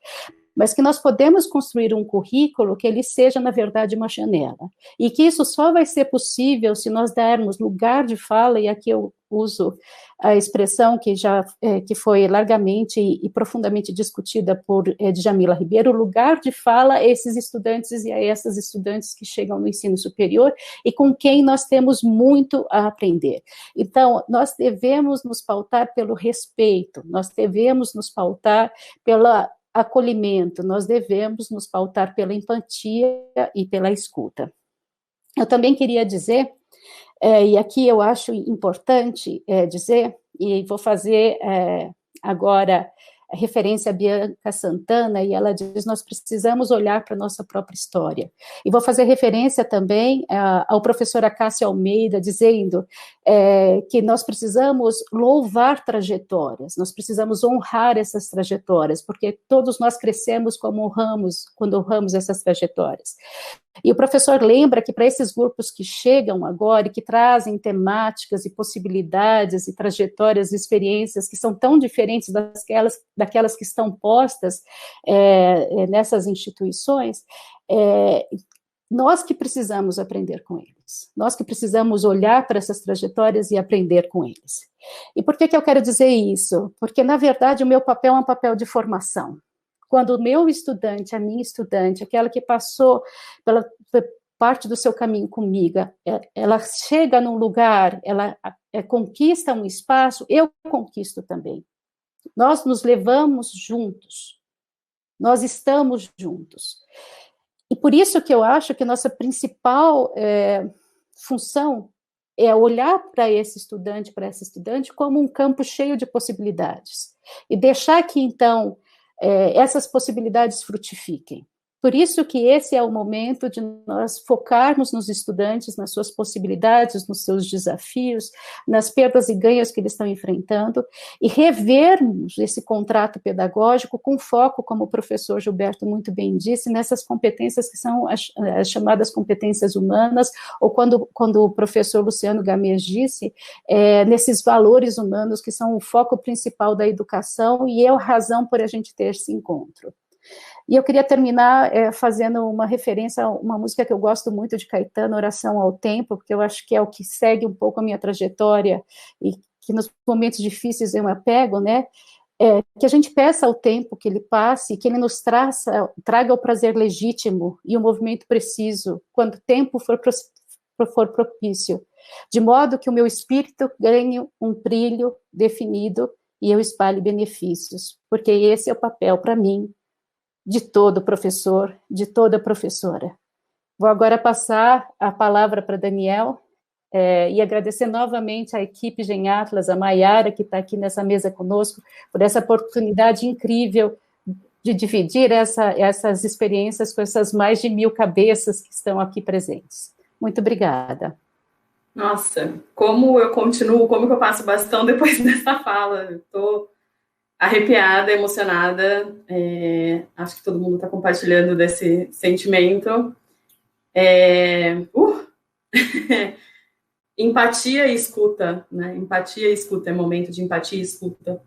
mas que nós podemos construir um currículo que ele seja, na verdade, uma janela, e que isso só vai ser possível se nós dermos lugar de fala, e aqui eu uso a expressão que foi largamente e profundamente discutida por Djamila Ribeiro, lugar de fala a esses estudantes e a essas estudantes que chegam no ensino superior e com quem nós temos muito a aprender. Então, nós devemos nos pautar pelo respeito, nós devemos nos pautar pelo acolhimento, nós devemos nos pautar pela empatia e pela escuta. Eu também queria dizer, e aqui eu acho importante dizer, e vou fazer agora referência a Bianca Santana, e ela diz, nós precisamos olhar para a nossa própria história. E vou fazer referência também ao professor Acácio Almeida, dizendo que nós precisamos louvar trajetórias, nós precisamos honrar essas trajetórias, porque todos nós crescemos quando honramos essas trajetórias. E o professor lembra que para esses grupos que chegam agora e que trazem temáticas e possibilidades e trajetórias e experiências que são tão diferentes daquelas que estão postas nessas instituições, nós que precisamos aprender com eles, nós que precisamos olhar para essas trajetórias e aprender com eles. E por que eu quero dizer isso? Porque, na verdade, o meu papel é um papel de formação. Quando o meu estudante, a minha estudante, aquela que passou pela parte do seu caminho comigo, ela chega num lugar, ela conquista um espaço, eu conquisto também. Nós nos levamos juntos, nós estamos juntos. E por isso que eu acho que nossa principal função é olhar para esse estudante, para essa estudante, como um campo cheio de possibilidades. E deixar que, então, essas possibilidades frutifiquem. Por isso que esse é o momento de nós focarmos nos estudantes, nas suas possibilidades, nos seus desafios, nas perdas e ganhos que eles estão enfrentando, e revermos esse contrato pedagógico com foco, como o professor Gilberto muito bem disse, nessas competências que são as chamadas competências humanas, ou quando o professor Luciano Gamês disse, nesses valores humanos que são o foco principal da educação, e é a razão por a gente ter esse encontro. E eu queria terminar fazendo uma referência a uma música que eu gosto muito de Caetano, Oração ao Tempo, porque eu acho que é o que segue um pouco a minha trajetória e que nos momentos difíceis eu me apego, né? Que a gente peça ao tempo que ele passe, que ele nos traga o prazer legítimo e o movimento preciso, quando o tempo for propício, de modo que o meu espírito ganhe um brilho definido e eu espalhe benefícios, porque esse é o papel, para mim, de todo professor, de toda professora. Vou agora passar a palavra para Daniel e agradecer novamente à equipe Gen Atlas, a Maiara, que está aqui nessa mesa conosco, por essa oportunidade incrível de dividir essas experiências com essas mais de 1000 cabeças que estão aqui presentes. Muito obrigada. Nossa, como eu continuo, como que eu passo bastão depois dessa fala? Estou arrepiada, emocionada, acho que todo mundo está compartilhando desse sentimento. Empatia e escuta, né? Empatia e escuta, é momento de empatia e escuta.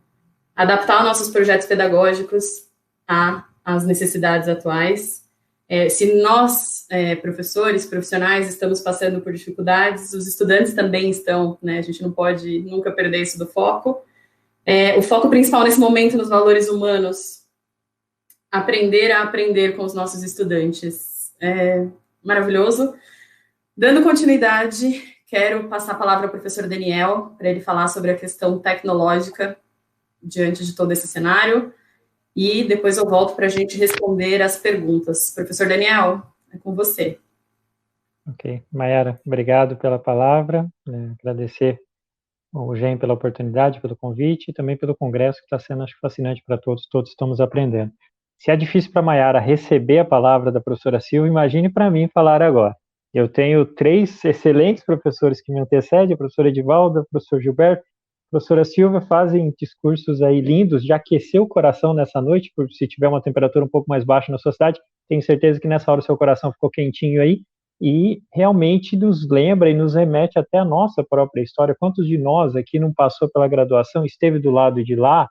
Adaptar nossos projetos pedagógicos às necessidades atuais. Se nós, professores, profissionais, estamos passando por dificuldades, os estudantes também estão, né? A gente não pode nunca perder isso do foco. O foco principal nesse momento nos valores humanos, aprender a aprender com os nossos estudantes. Maravilhoso. Dando continuidade, quero passar a palavra ao professor Daniel, para ele falar sobre a questão tecnológica diante de todo esse cenário, e depois eu volto para a gente responder as perguntas. Professor Daniel, é com você. Ok. Maiara, obrigado pela palavra, agradecer o GEM pela oportunidade, pelo convite e também pelo congresso que está sendo, acho, fascinante para todos estamos aprendendo. Se é difícil para a Maiara receber a palavra da professora Silvia, imagine para mim falar agora. Eu tenho 3 excelentes professores que me antecedem, a professora Edivalda, o professor Gilberto, a professora Silvia, fazem discursos aí lindos, já aqueceu o coração nessa noite, por se tiver uma temperatura um pouco mais baixa na sua cidade, tenho certeza que nessa hora o seu coração ficou quentinho aí, e realmente nos lembra e nos remete até a nossa própria história. Quantos de nós aqui não passou pela graduação, esteve do lado de lá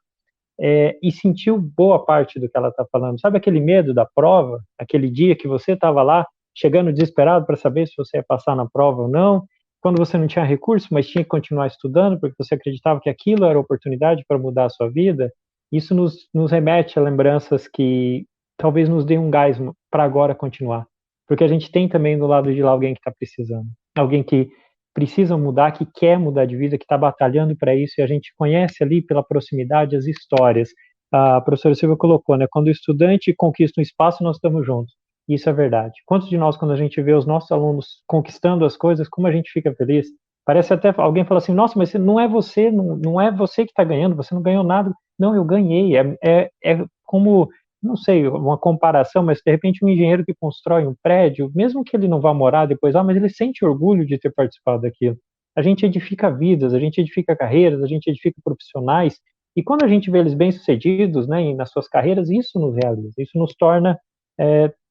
e sentiu boa parte do que ela está falando? Sabe aquele medo da prova? Aquele dia que você estava lá, chegando desesperado para saber se você ia passar na prova ou não, quando você não tinha recurso, mas tinha que continuar estudando, porque você acreditava que aquilo era oportunidade para mudar a sua vida? Isso nos remete a lembranças que talvez nos dê um gás para agora continuar. Porque a gente tem também do lado de lá alguém que está precisando, alguém que precisa mudar, que quer mudar de vida, que está batalhando para isso, e a gente conhece ali pela proximidade as histórias. A professora Silvia colocou, né? Quando o estudante conquista um espaço, nós estamos juntos. Isso é verdade. Quantos de nós, quando a gente vê os nossos alunos conquistando as coisas, como a gente fica feliz? Parece até alguém fala assim, nossa, mas não é você, não é você que está ganhando, você não ganhou nada. Não, eu ganhei. É como, não sei, uma comparação, mas de repente um engenheiro que constrói um prédio, mesmo que ele não vá morar depois lá, mas ele sente orgulho de ter participado daquilo. A gente edifica vidas, a gente edifica carreiras, a gente edifica profissionais, e quando a gente vê eles bem-sucedidos, né, nas suas carreiras, isso nos realiza, isso nos torna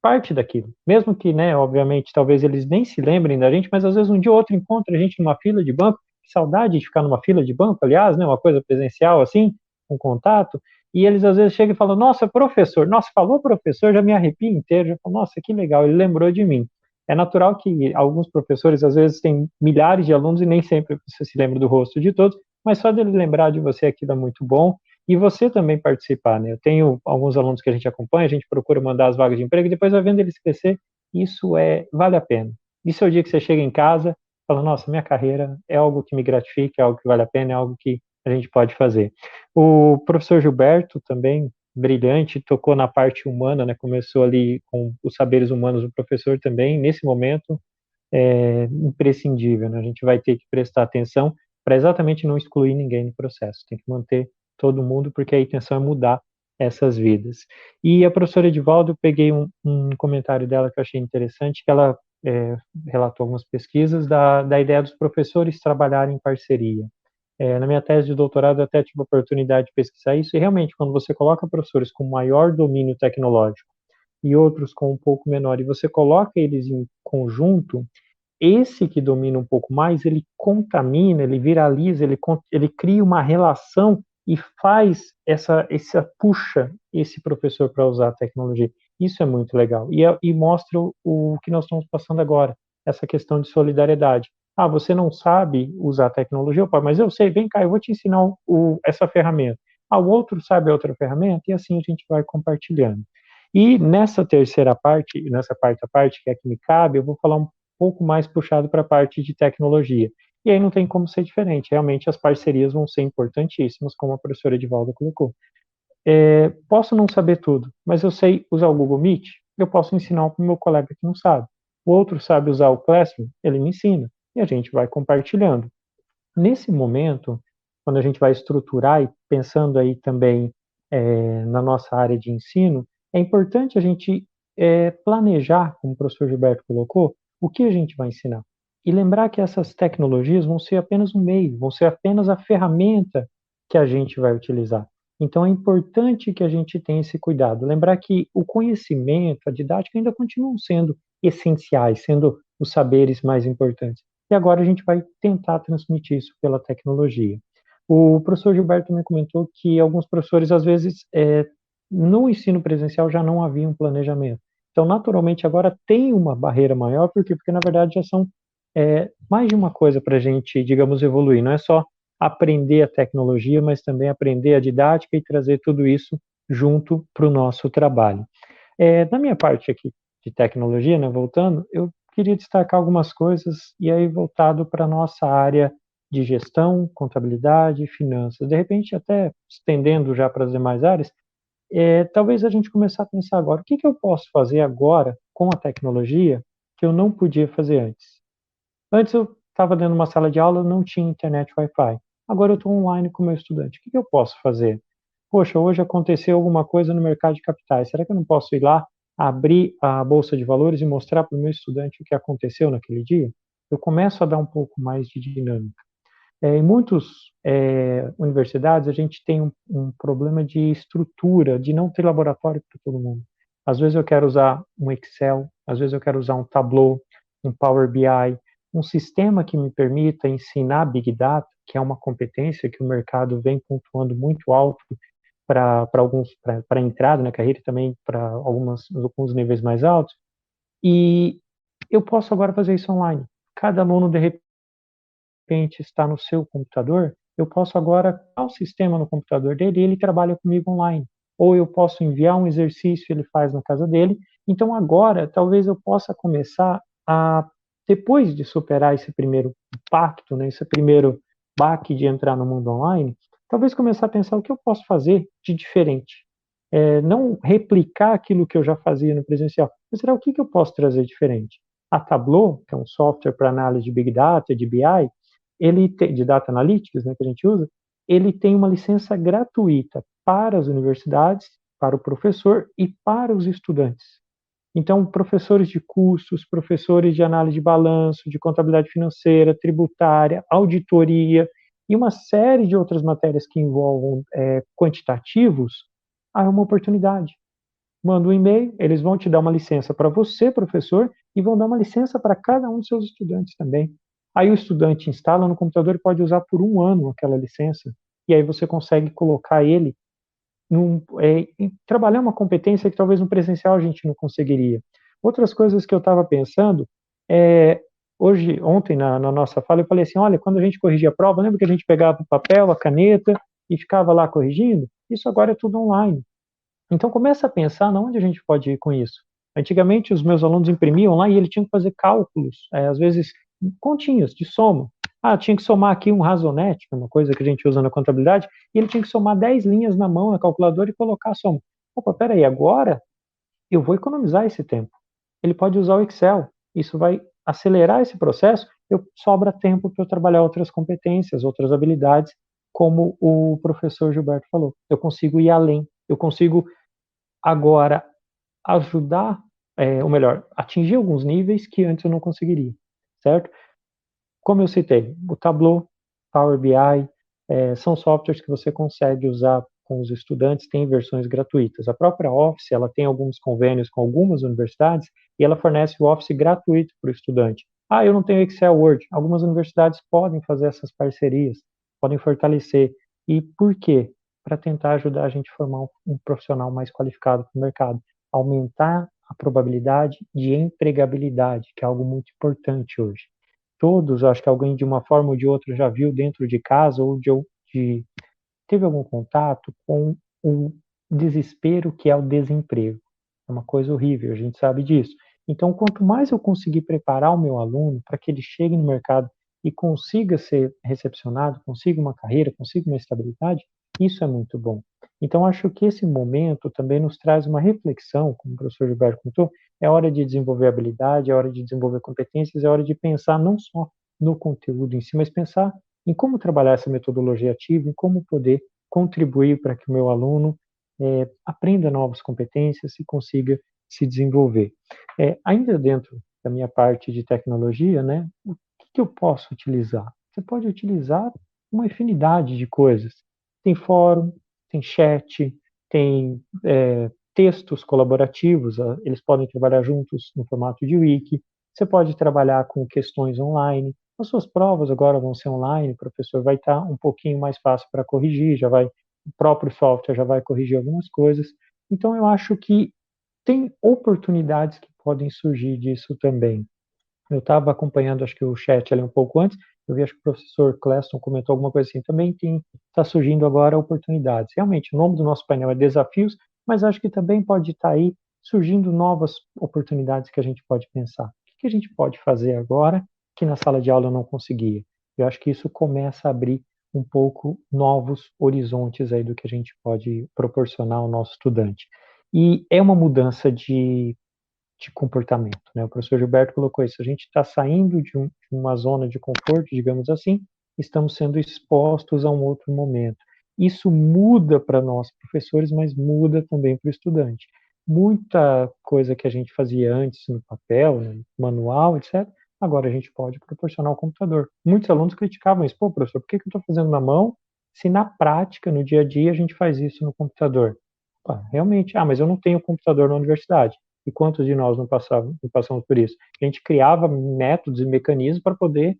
parte daquilo. Mesmo que, né, obviamente, talvez eles nem se lembrem da gente, mas às vezes um dia ou outro encontra a gente numa fila de banco, que saudade de ficar numa fila de banco, aliás, né, uma coisa presencial assim, um contato, e eles às vezes chegam e falam, nossa, professor, nossa, falou professor, já me arrepio inteiro, já falo, nossa, que legal, ele lembrou de mim. É natural que alguns professores às vezes têm milhares de alunos e nem sempre você se lembra do rosto de todos, mas só dele lembrar de você aquilo é muito bom, e você também participar, né? Eu tenho alguns alunos que a gente acompanha, a gente procura mandar as vagas de emprego, e depois vai vendo eles crescer, isso vale a pena. Isso é o dia que você chega em casa, e fala, nossa, minha carreira é algo que me gratifica, é algo que vale a pena, é algo que a gente pode fazer. O professor Gilberto também, brilhante, tocou na parte humana, né? Começou ali com os saberes humanos do professor também, nesse momento, imprescindível, né? A gente vai ter que prestar atenção para exatamente não excluir ninguém no processo, tem que manter todo mundo, porque a intenção é mudar essas vidas. E a professora Edivaldo, eu peguei um comentário dela que eu achei interessante, que ela relatou algumas pesquisas da ideia dos professores trabalharem em parceria. Na minha tese de doutorado, eu até tive a oportunidade de pesquisar isso, e realmente, quando você coloca professores com maior domínio tecnológico e outros com um pouco menor, e você coloca eles em conjunto, esse que domina um pouco mais, ele contamina, ele viraliza, ele cria uma relação e faz puxa esse professor para usar a tecnologia. Isso é muito legal. E mostra o que nós estamos passando agora, essa questão de solidariedade. Ah, você não sabe usar a tecnologia, pai, mas eu sei, vem cá, eu vou te ensinar essa ferramenta. Ah, o outro sabe a outra ferramenta, e assim a gente vai compartilhando. E nessa terceira parte, nessa quarta parte, que é a que me cabe, eu vou falar um pouco mais puxado para a parte de tecnologia. E aí não tem como ser diferente. Realmente as parcerias vão ser importantíssimas, como a professora Edivalda colocou. Posso não saber tudo, mas eu sei usar o Google Meet, eu posso ensinar para o meu colega que não sabe. O outro sabe usar o Classroom, ele me ensina. E a gente vai compartilhando. Nesse momento, quando a gente vai estruturar e pensando aí também na nossa área de ensino, é importante a gente planejar, como o professor Gilberto colocou, o que a gente vai ensinar. E lembrar que essas tecnologias vão ser apenas um meio, vão ser apenas a ferramenta que a gente vai utilizar. Então é importante que a gente tenha esse cuidado. Lembrar que o conhecimento, a didática ainda continuam sendo essenciais, sendo os saberes mais importantes. E agora a gente vai tentar transmitir isso pela tecnologia. O professor Gilberto também comentou que alguns professores, às vezes, no ensino presencial já não havia um planejamento. Então, naturalmente, agora tem uma barreira maior, por quê? Porque, na verdade, já são mais de uma coisa para a gente, digamos, evoluir. Não é só aprender a tecnologia, mas também aprender a didática e trazer tudo isso junto para o nosso trabalho. Na minha parte aqui de tecnologia, né, voltando, eu queria destacar algumas coisas, e aí voltado para a nossa área de gestão, contabilidade e finanças. De repente, até estendendo já para as demais áreas, talvez a gente começar a pensar agora, o que eu posso fazer agora com a tecnologia que eu não podia fazer antes? Antes eu estava dentro de uma sala de aula, não tinha internet Wi-Fi. Agora eu estou online com o meu estudante. O que eu posso fazer? Poxa, hoje aconteceu alguma coisa no mercado de capitais. Será que eu não posso ir lá, abrir a bolsa de valores e mostrar para o meu estudante o que aconteceu naquele dia? Eu começo a dar um pouco mais de dinâmica. Em muitas universidades, a gente tem um problema de estrutura, de não ter laboratório para todo mundo. Às vezes eu quero usar um Excel, às vezes eu quero usar um Tableau, um Power BI, um sistema que me permita ensinar Big Data, que é uma competência que o mercado vem pontuando muito alto para a entrada na carreira e também para alguns níveis mais altos. E eu posso agora fazer isso online. Cada aluno, de repente, está no seu computador, eu posso agora criar o sistema no computador dele e ele trabalha comigo online. Ou eu posso enviar um exercício, ele faz na casa dele. Então, agora, talvez eu possa começar a, depois de superar esse primeiro impacto, né, esse primeiro baque de entrar no mundo online, talvez começar a pensar o que eu posso fazer de diferente. Não replicar aquilo que eu já fazia no presencial, mas será o que eu posso trazer diferente? A Tableau, que é um software para análise de Big Data, de BI, de Data Analytics, né, que a gente usa, ele tem uma licença gratuita para as universidades, para o professor e para os estudantes. Então, professores de cursos, professores de análise de balanço, de contabilidade financeira, tributária, auditoria e uma série de outras matérias que envolvam quantitativos, há uma oportunidade. Manda um e-mail, eles vão te dar uma licença para você, professor, e vão dar uma licença para cada um dos seus estudantes também. Aí o estudante instala no computador e pode usar por 1 ano aquela licença. E aí você consegue colocar ele em trabalhar uma competência que talvez no presencial a gente não conseguiria. Outras coisas que eu estava pensando, ontem na nossa fala, eu falei assim, olha, quando a gente corrigia a prova, lembra que a gente pegava o papel, a caneta e ficava lá corrigindo? Isso agora é tudo online. Então começa a pensar onde a gente pode ir com isso. Antigamente os meus alunos imprimiam lá e eles tinham que fazer cálculos, às vezes continhas de soma. Tinha que somar aqui um razonete, que é uma coisa que a gente usa na contabilidade, e ele tinha que somar 10 linhas na mão, na calculadora, e colocar a soma. Opa, peraí, agora eu vou economizar esse tempo. Ele pode usar o Excel, isso vai acelerar esse processo, sobra tempo para eu trabalhar outras competências, outras habilidades, como o professor Gilberto falou. Eu consigo ir além Eu consigo agora ajudar, ou melhor, atingir alguns níveis que antes eu não conseguiria, certo? Como eu citei, o Tableau, Power BI, são softwares que você consegue usar com os estudantes, tem versões gratuitas. A própria Office, ela tem alguns convênios com algumas universidades e ela fornece o Office gratuito para o estudante. Ah, eu não tenho Excel, Word. Algumas universidades podem fazer essas parcerias, podem fortalecer. E por quê? Para tentar ajudar a gente a formar um profissional mais qualificado para o mercado, aumentar a probabilidade de empregabilidade, que é algo muito importante hoje. Todos, acho que alguém de uma forma ou de outra já viu dentro de casa ou teve algum contato com o desespero que é o desemprego. É uma coisa horrível, a gente sabe disso. Então, quanto mais eu conseguir preparar o meu aluno para que ele chegue no mercado e consiga ser recepcionado, consiga uma carreira, consiga uma estabilidade, isso é muito bom. Então, acho que esse momento também nos traz uma reflexão, como o professor Gilberto contou, é hora de desenvolver habilidade, é hora de desenvolver competências, é hora de pensar não só no conteúdo em si, mas pensar em como trabalhar essa metodologia ativa, em como poder contribuir para que o meu aluno aprenda novas competências e consiga se desenvolver. Ainda dentro da minha parte de tecnologia, né, o que eu posso utilizar? Você pode utilizar uma infinidade de coisas. Tem fórum, tem chat, tem textos colaborativos, eles podem trabalhar juntos no formato de wiki. Você pode trabalhar com questões online. As suas provas agora vão ser online, o professor vai estar um pouquinho mais fácil para corrigir, o próprio software já vai corrigir algumas coisas. Então, eu acho que tem oportunidades que podem surgir disso também. Eu estava acompanhando, acho que o chat ali um pouco antes, eu vi, acho que o professor Cleston comentou alguma coisa assim, também está surgindo agora oportunidades. Realmente, o nome do nosso painel é Desafios, mas acho que também pode estar aí surgindo novas oportunidades que a gente pode pensar. O que a gente pode fazer agora que na sala de aula eu não conseguia? Eu acho que isso começa a abrir um pouco novos horizontes aí do que a gente pode proporcionar ao nosso estudante. E é uma mudança de comportamento, né? O professor Gilberto colocou isso. A gente está saindo de uma zona de conforto, digamos assim, estamos sendo expostos a um outro momento. Isso muda para nós, professores, mas muda também para o estudante. Muita coisa que a gente fazia antes no papel, no manual, etc., agora a gente pode proporcionar ao computador. Muitos alunos criticavam isso. Pô, professor, por que eu estou fazendo na mão se na prática, no dia a dia, a gente faz isso no computador? Realmente, mas eu não tenho computador na universidade. E quantos de nós não passamos por isso? A gente criava métodos e mecanismos para poder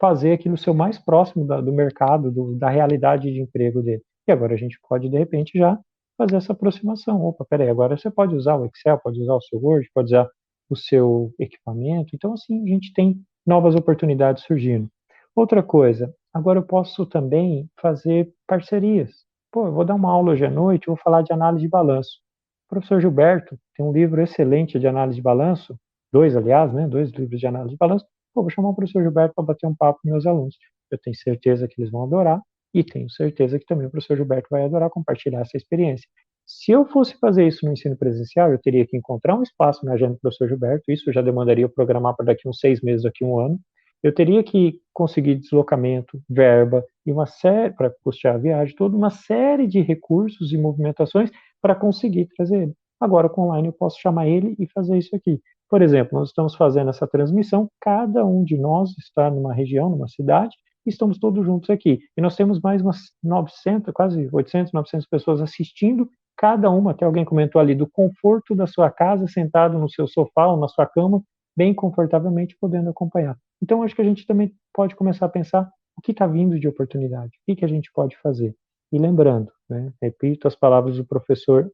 fazer aquilo ser o mais próximo do mercado, da realidade de emprego dele. E agora a gente pode, de repente, já fazer essa aproximação. Opa, peraí, agora você pode usar o Excel, pode usar o seu Word, pode usar o seu equipamento. Então, assim, a gente tem novas oportunidades surgindo. Outra coisa, agora eu posso também fazer parcerias. Pô, eu vou dar uma aula hoje à noite, vou falar de análise de balanço. O professor Gilberto tem um livro excelente de análise de balanço, dois, aliás, né, 2 livros de análise de balanço. Pô, vou chamar o professor Gilberto para bater um papo com meus alunos. Eu tenho certeza que eles vão adorar e tenho certeza que também o professor Gilberto vai adorar compartilhar essa experiência. Se eu fosse fazer isso no ensino presencial, eu teria que encontrar um espaço na agenda do professor Gilberto, isso já demandaria eu programar para daqui uns 6 meses, daqui um ano. Eu teria que conseguir deslocamento, verba e uma série, para custear a viagem, toda uma série de recursos e movimentações para conseguir trazer ele. Agora, com online, eu posso chamar ele e fazer isso aqui. Por exemplo, nós estamos fazendo essa transmissão, cada um de nós está numa região, numa cidade, e estamos todos juntos aqui. E nós temos mais umas 900, quase 800, 900 pessoas assistindo, cada uma, até alguém comentou ali, do conforto da sua casa, sentado no seu sofá ou na sua cama, bem confortavelmente, podendo acompanhar. Então, acho que a gente também pode começar a pensar o que está vindo de oportunidade, o que a gente pode fazer. E lembrando, né, repito as palavras do professor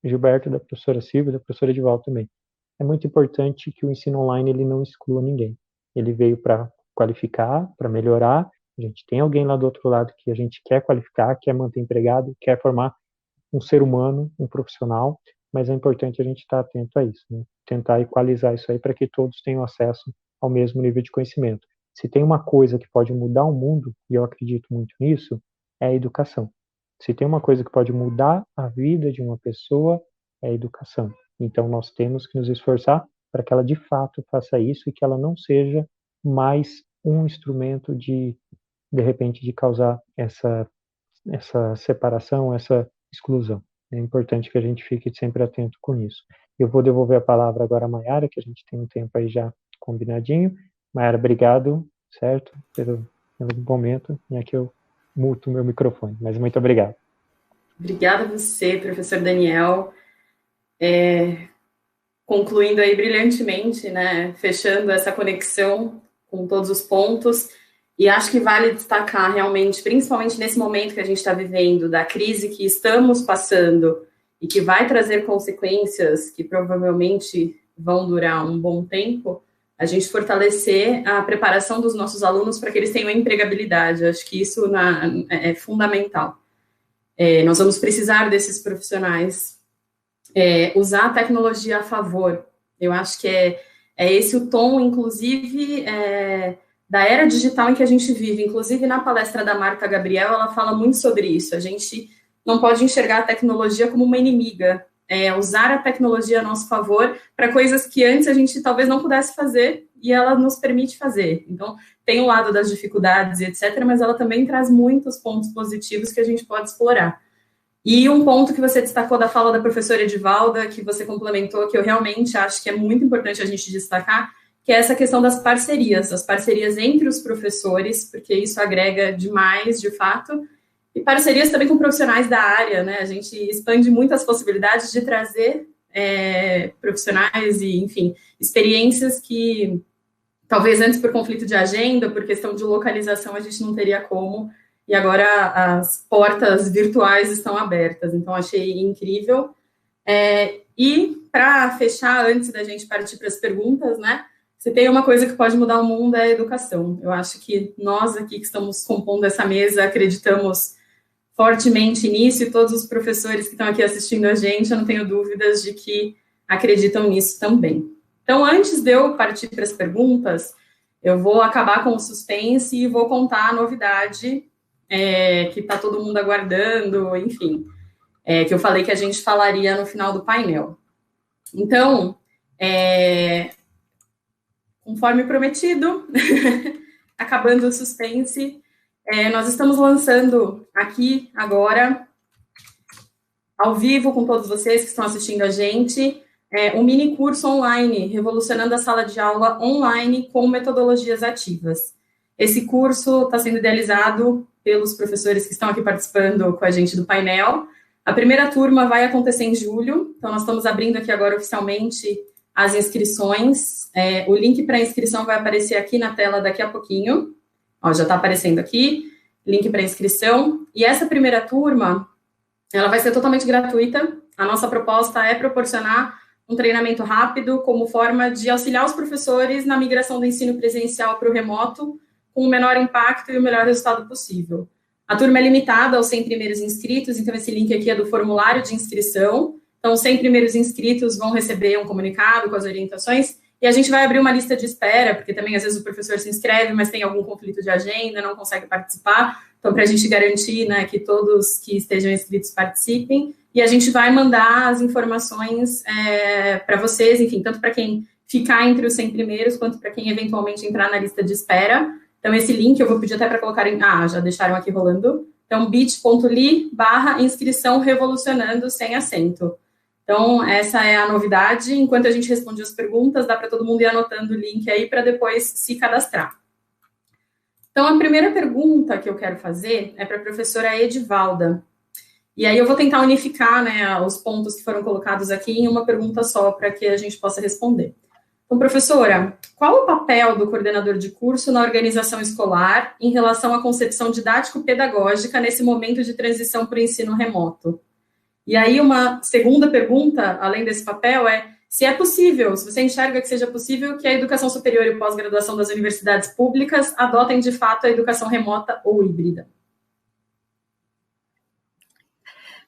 Gilberto, da professora Silvia, da professora Edivaldo também. É muito importante que o ensino online ele não exclua ninguém. Ele veio para qualificar, para melhorar. A gente tem alguém lá do outro lado que a gente quer qualificar, quer manter empregado, quer formar um ser humano, um profissional, mas é importante a gente estar atento a isso, né? Tentar equalizar isso aí para que todos tenham acesso ao mesmo nível de conhecimento. Se tem uma coisa que pode mudar o mundo, e eu acredito muito nisso, é a educação. Se tem uma coisa que pode mudar a vida de uma pessoa, é a educação. Então, nós temos que nos esforçar para que ela, de fato, faça isso e que ela não seja mais um instrumento de repente, de causar essa separação, essa exclusão. é importante que a gente fique sempre atento com isso. Eu vou devolver a palavra agora à Maiara, que a gente tem um tempo aí já combinadinho. Maiara, obrigado, certo, pelo momento, e aqui eu muto o meu microfone, mas muito obrigado. Obrigada a você, professor Daniel, concluindo aí brilhantemente, né, fechando essa conexão com todos os pontos, e acho que vale destacar realmente, principalmente nesse momento que a gente está vivendo, da crise que estamos passando, e que vai trazer consequências que provavelmente vão durar um bom tempo, a gente fortalecer a preparação dos nossos alunos para que eles tenham empregabilidade. Acho que isso é fundamental. Nós vamos precisar desses profissionais. Usar a tecnologia a favor. Eu acho que é esse o tom, inclusive, da era digital em que a gente vive. Inclusive, na palestra da Marta Gabriel, ela fala muito sobre isso. A gente não pode enxergar a tecnologia como uma inimiga. Usar a tecnologia a nosso favor para coisas que antes a gente talvez não pudesse fazer e ela nos permite fazer. Então, tem o lado das dificuldades e etc., mas ela também traz muitos pontos positivos que a gente pode explorar. E um ponto que você destacou da fala da professora Edivalda, que você complementou, que eu realmente acho que é muito importante a gente destacar, que é essa questão das parcerias, as parcerias entre os professores, porque isso agrega demais, de fato, e parcerias também com profissionais da área, né? A gente expande muitas possibilidades de trazer profissionais e, enfim, experiências que talvez antes por conflito de agenda, por questão de localização, a gente não teria como, e agora as portas virtuais estão abertas, então achei incrível. E para fechar, antes da gente partir para as perguntas, né, se tem uma coisa que pode mudar o mundo é a educação. Eu acho que nós aqui que estamos compondo essa mesa acreditamos fortemente nisso, e todos os professores que estão aqui assistindo a gente, eu não tenho dúvidas de que acreditam nisso também. Então, antes de eu partir para as perguntas, eu vou acabar com o suspense e vou contar a novidade que está todo mundo aguardando, enfim, que eu falei que a gente falaria no final do painel. Então, conforme prometido, acabando o suspense, nós estamos lançando aqui, agora, ao vivo com todos vocês que estão assistindo a gente, um mini curso online, Revolucionando a Sala de Aula Online com Metodologias Ativas. Esse curso está sendo idealizado pelos professores que estão aqui participando com a gente do painel. A primeira turma vai acontecer em julho, então nós estamos abrindo aqui agora oficialmente as inscrições. O link para a inscrição vai aparecer aqui na tela daqui a pouquinho. Já está aparecendo aqui, link para inscrição. E essa primeira turma, ela vai ser totalmente gratuita. A nossa proposta é proporcionar um treinamento rápido como forma de auxiliar os professores na migração do ensino presencial para o remoto, com o menor impacto e o melhor resultado possível. A turma é limitada aos 100 primeiros inscritos, então esse link aqui é do formulário de inscrição. Então, os 100 primeiros inscritos vão receber um comunicado com as orientações, e a gente vai abrir uma lista de espera, porque também, às vezes, o professor se inscreve, mas tem algum conflito de agenda, não consegue participar. Então, para a gente garantir, né, que todos que estejam inscritos participem, e a gente vai mandar as informações para vocês, enfim, tanto para quem ficar entre os 100 primeiros, quanto para quem eventualmente entrar na lista de espera. Então, esse link eu vou pedir até para colocarem... já deixaram aqui rolando. Então, bit.ly/inscrição revolucionando sem acento. Então, essa é a novidade. Enquanto a gente responde as perguntas, dá para todo mundo ir anotando o link aí para depois se cadastrar. Então, a primeira pergunta que eu quero fazer é para a professora Edivalda. E aí eu vou tentar unificar, né, os pontos que foram colocados aqui em uma pergunta só, para que a gente possa responder. Então, professora, qual o papel do coordenador de curso na organização escolar em relação à concepção didático-pedagógica nesse momento de transição para o ensino remoto? E aí, uma segunda pergunta, além desse papel, se é possível, se você enxerga que seja possível que a educação superior e pós-graduação das universidades públicas adotem, de fato, a educação remota ou híbrida.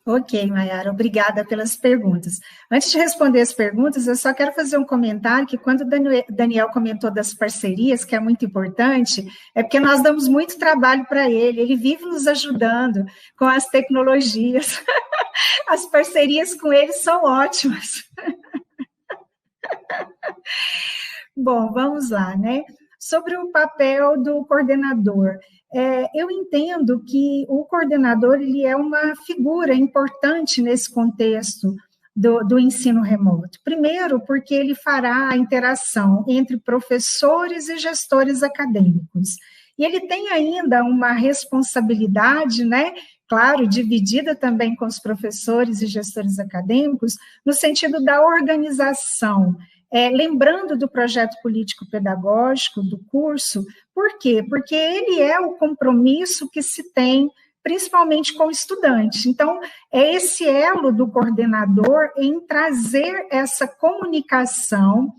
Ok, Maiara, obrigada pelas perguntas. Antes de responder as perguntas, eu só quero fazer um comentário que quando o Daniel comentou das parcerias, que é muito importante, é porque nós damos muito trabalho para ele vive nos ajudando com as tecnologias. As parcerias com ele são ótimas. Bom, vamos lá, né? sobre o papel do coordenador. Eu entendo que o coordenador ele é uma figura importante nesse contexto do ensino remoto. Primeiro, porque ele fará a interação entre professores e gestores acadêmicos. E ele tem ainda uma responsabilidade, né, claro, dividida também com os professores e gestores acadêmicos, no sentido da organização, lembrando do projeto político-pedagógico do curso. Por quê? Porque ele é o compromisso que se tem, principalmente com o estudante. Então, é esse elo do coordenador em trazer essa comunicação,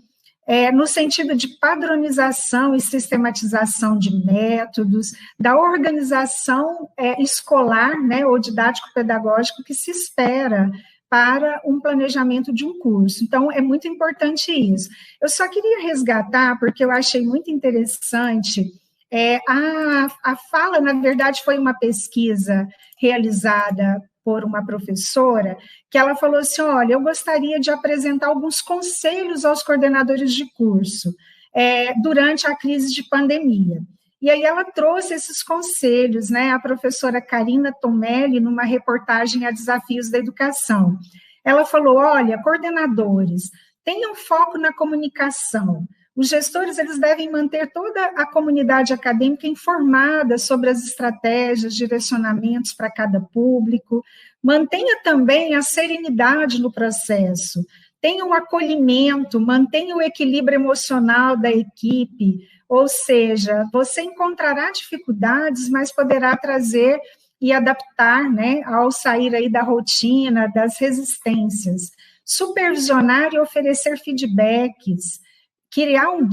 no sentido de padronização e sistematização de métodos, da organização escolar, né, ou didático-pedagógico que se espera para um planejamento de um curso. Então, é muito importante isso. Eu só queria resgatar, porque eu achei muito interessante, a fala, na verdade, foi uma pesquisa realizada por uma professora, que ela falou assim, olha, eu gostaria de apresentar alguns conselhos aos coordenadores de curso durante a crise de pandemia. E aí ela trouxe esses conselhos, né, a professora Karina Tomelli, numa reportagem a Desafios da Educação. Ela falou, olha, coordenadores, tenham foco na comunicação. Os gestores, eles devem manter toda a comunidade acadêmica informada sobre as estratégias, direcionamentos para cada público. Mantenha também a serenidade no processo. Tenha um acolhimento, mantenha o equilíbrio emocional da equipe. Ou seja, você encontrará dificuldades, mas poderá trazer e adaptar, né, ao sair aí da rotina, das resistências. Supervisionar e oferecer feedbacks. Criar um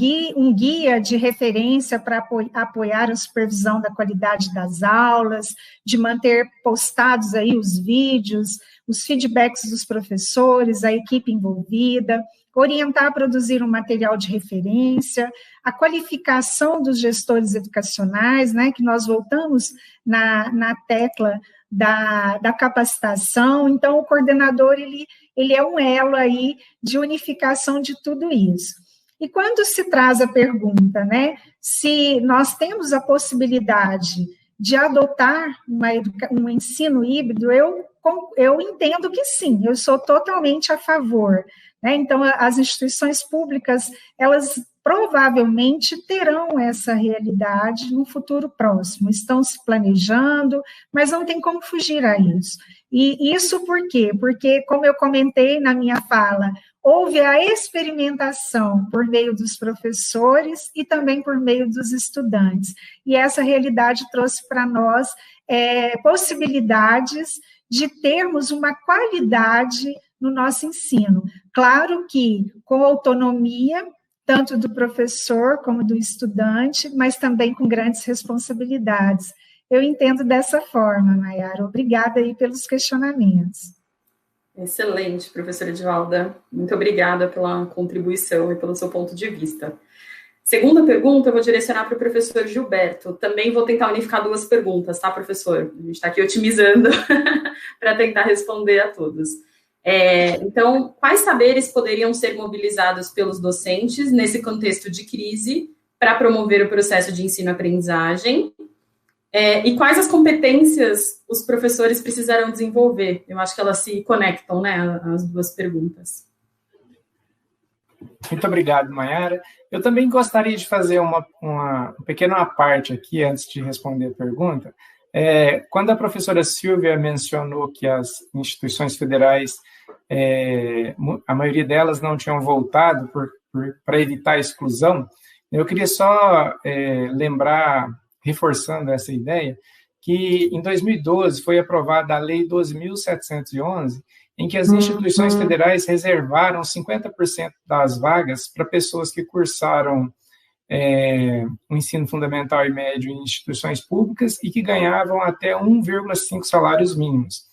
guia de referência para apoiar a supervisão da qualidade das aulas, de manter postados aí os vídeos, os feedbacks dos professores, a equipe envolvida, orientar a produzir um material de referência, a qualificação dos gestores educacionais, né, que nós voltamos na tecla da capacitação. Então, o coordenador, ele é um elo aí de unificação de tudo isso. E quando se traz a pergunta, né, se nós temos a possibilidade de adotar um ensino híbrido, eu entendo que sim, eu sou totalmente a favor, né? Então, as instituições públicas, elas provavelmente terão essa realidade no futuro próximo, estão se planejando, mas não tem como fugir a isso. E isso por quê? Porque, como eu comentei na minha fala, houve a experimentação por meio dos professores e também por meio dos estudantes. E essa realidade trouxe para nós possibilidades de termos uma qualidade no nosso ensino. Claro que com autonomia, tanto do professor como do estudante, mas também com grandes responsabilidades. Eu entendo dessa forma, Mayara. Obrigada aí pelos questionamentos. Excelente, professora Edivalda. Muito obrigada pela contribuição e pelo seu ponto de vista. Segunda pergunta, eu vou direcionar para o professor Gilberto. Também vou tentar unificar duas perguntas, tá, professor? A gente está aqui otimizando para tentar responder a todos. Então, quais saberes poderiam ser mobilizados pelos docentes nesse contexto de crise para promover o processo de ensino-aprendizagem? E quais as competências os professores precisarão desenvolver? Eu acho que elas se conectam, né, as duas perguntas. Muito obrigado, Mayara. Eu também gostaria de fazer uma pequena parte aqui, antes de responder a pergunta. Quando a professora Silvia mencionou que as instituições federais, a maioria delas não tinham voltado para evitar a exclusão, eu queria só lembrar, reforçando essa ideia, que em 2012 foi aprovada a Lei 12.711, em que as instituições federais reservaram 50% das vagas para pessoas que cursaram o ensino fundamental e médio em instituições públicas e que ganhavam até 1,5 salários mínimos.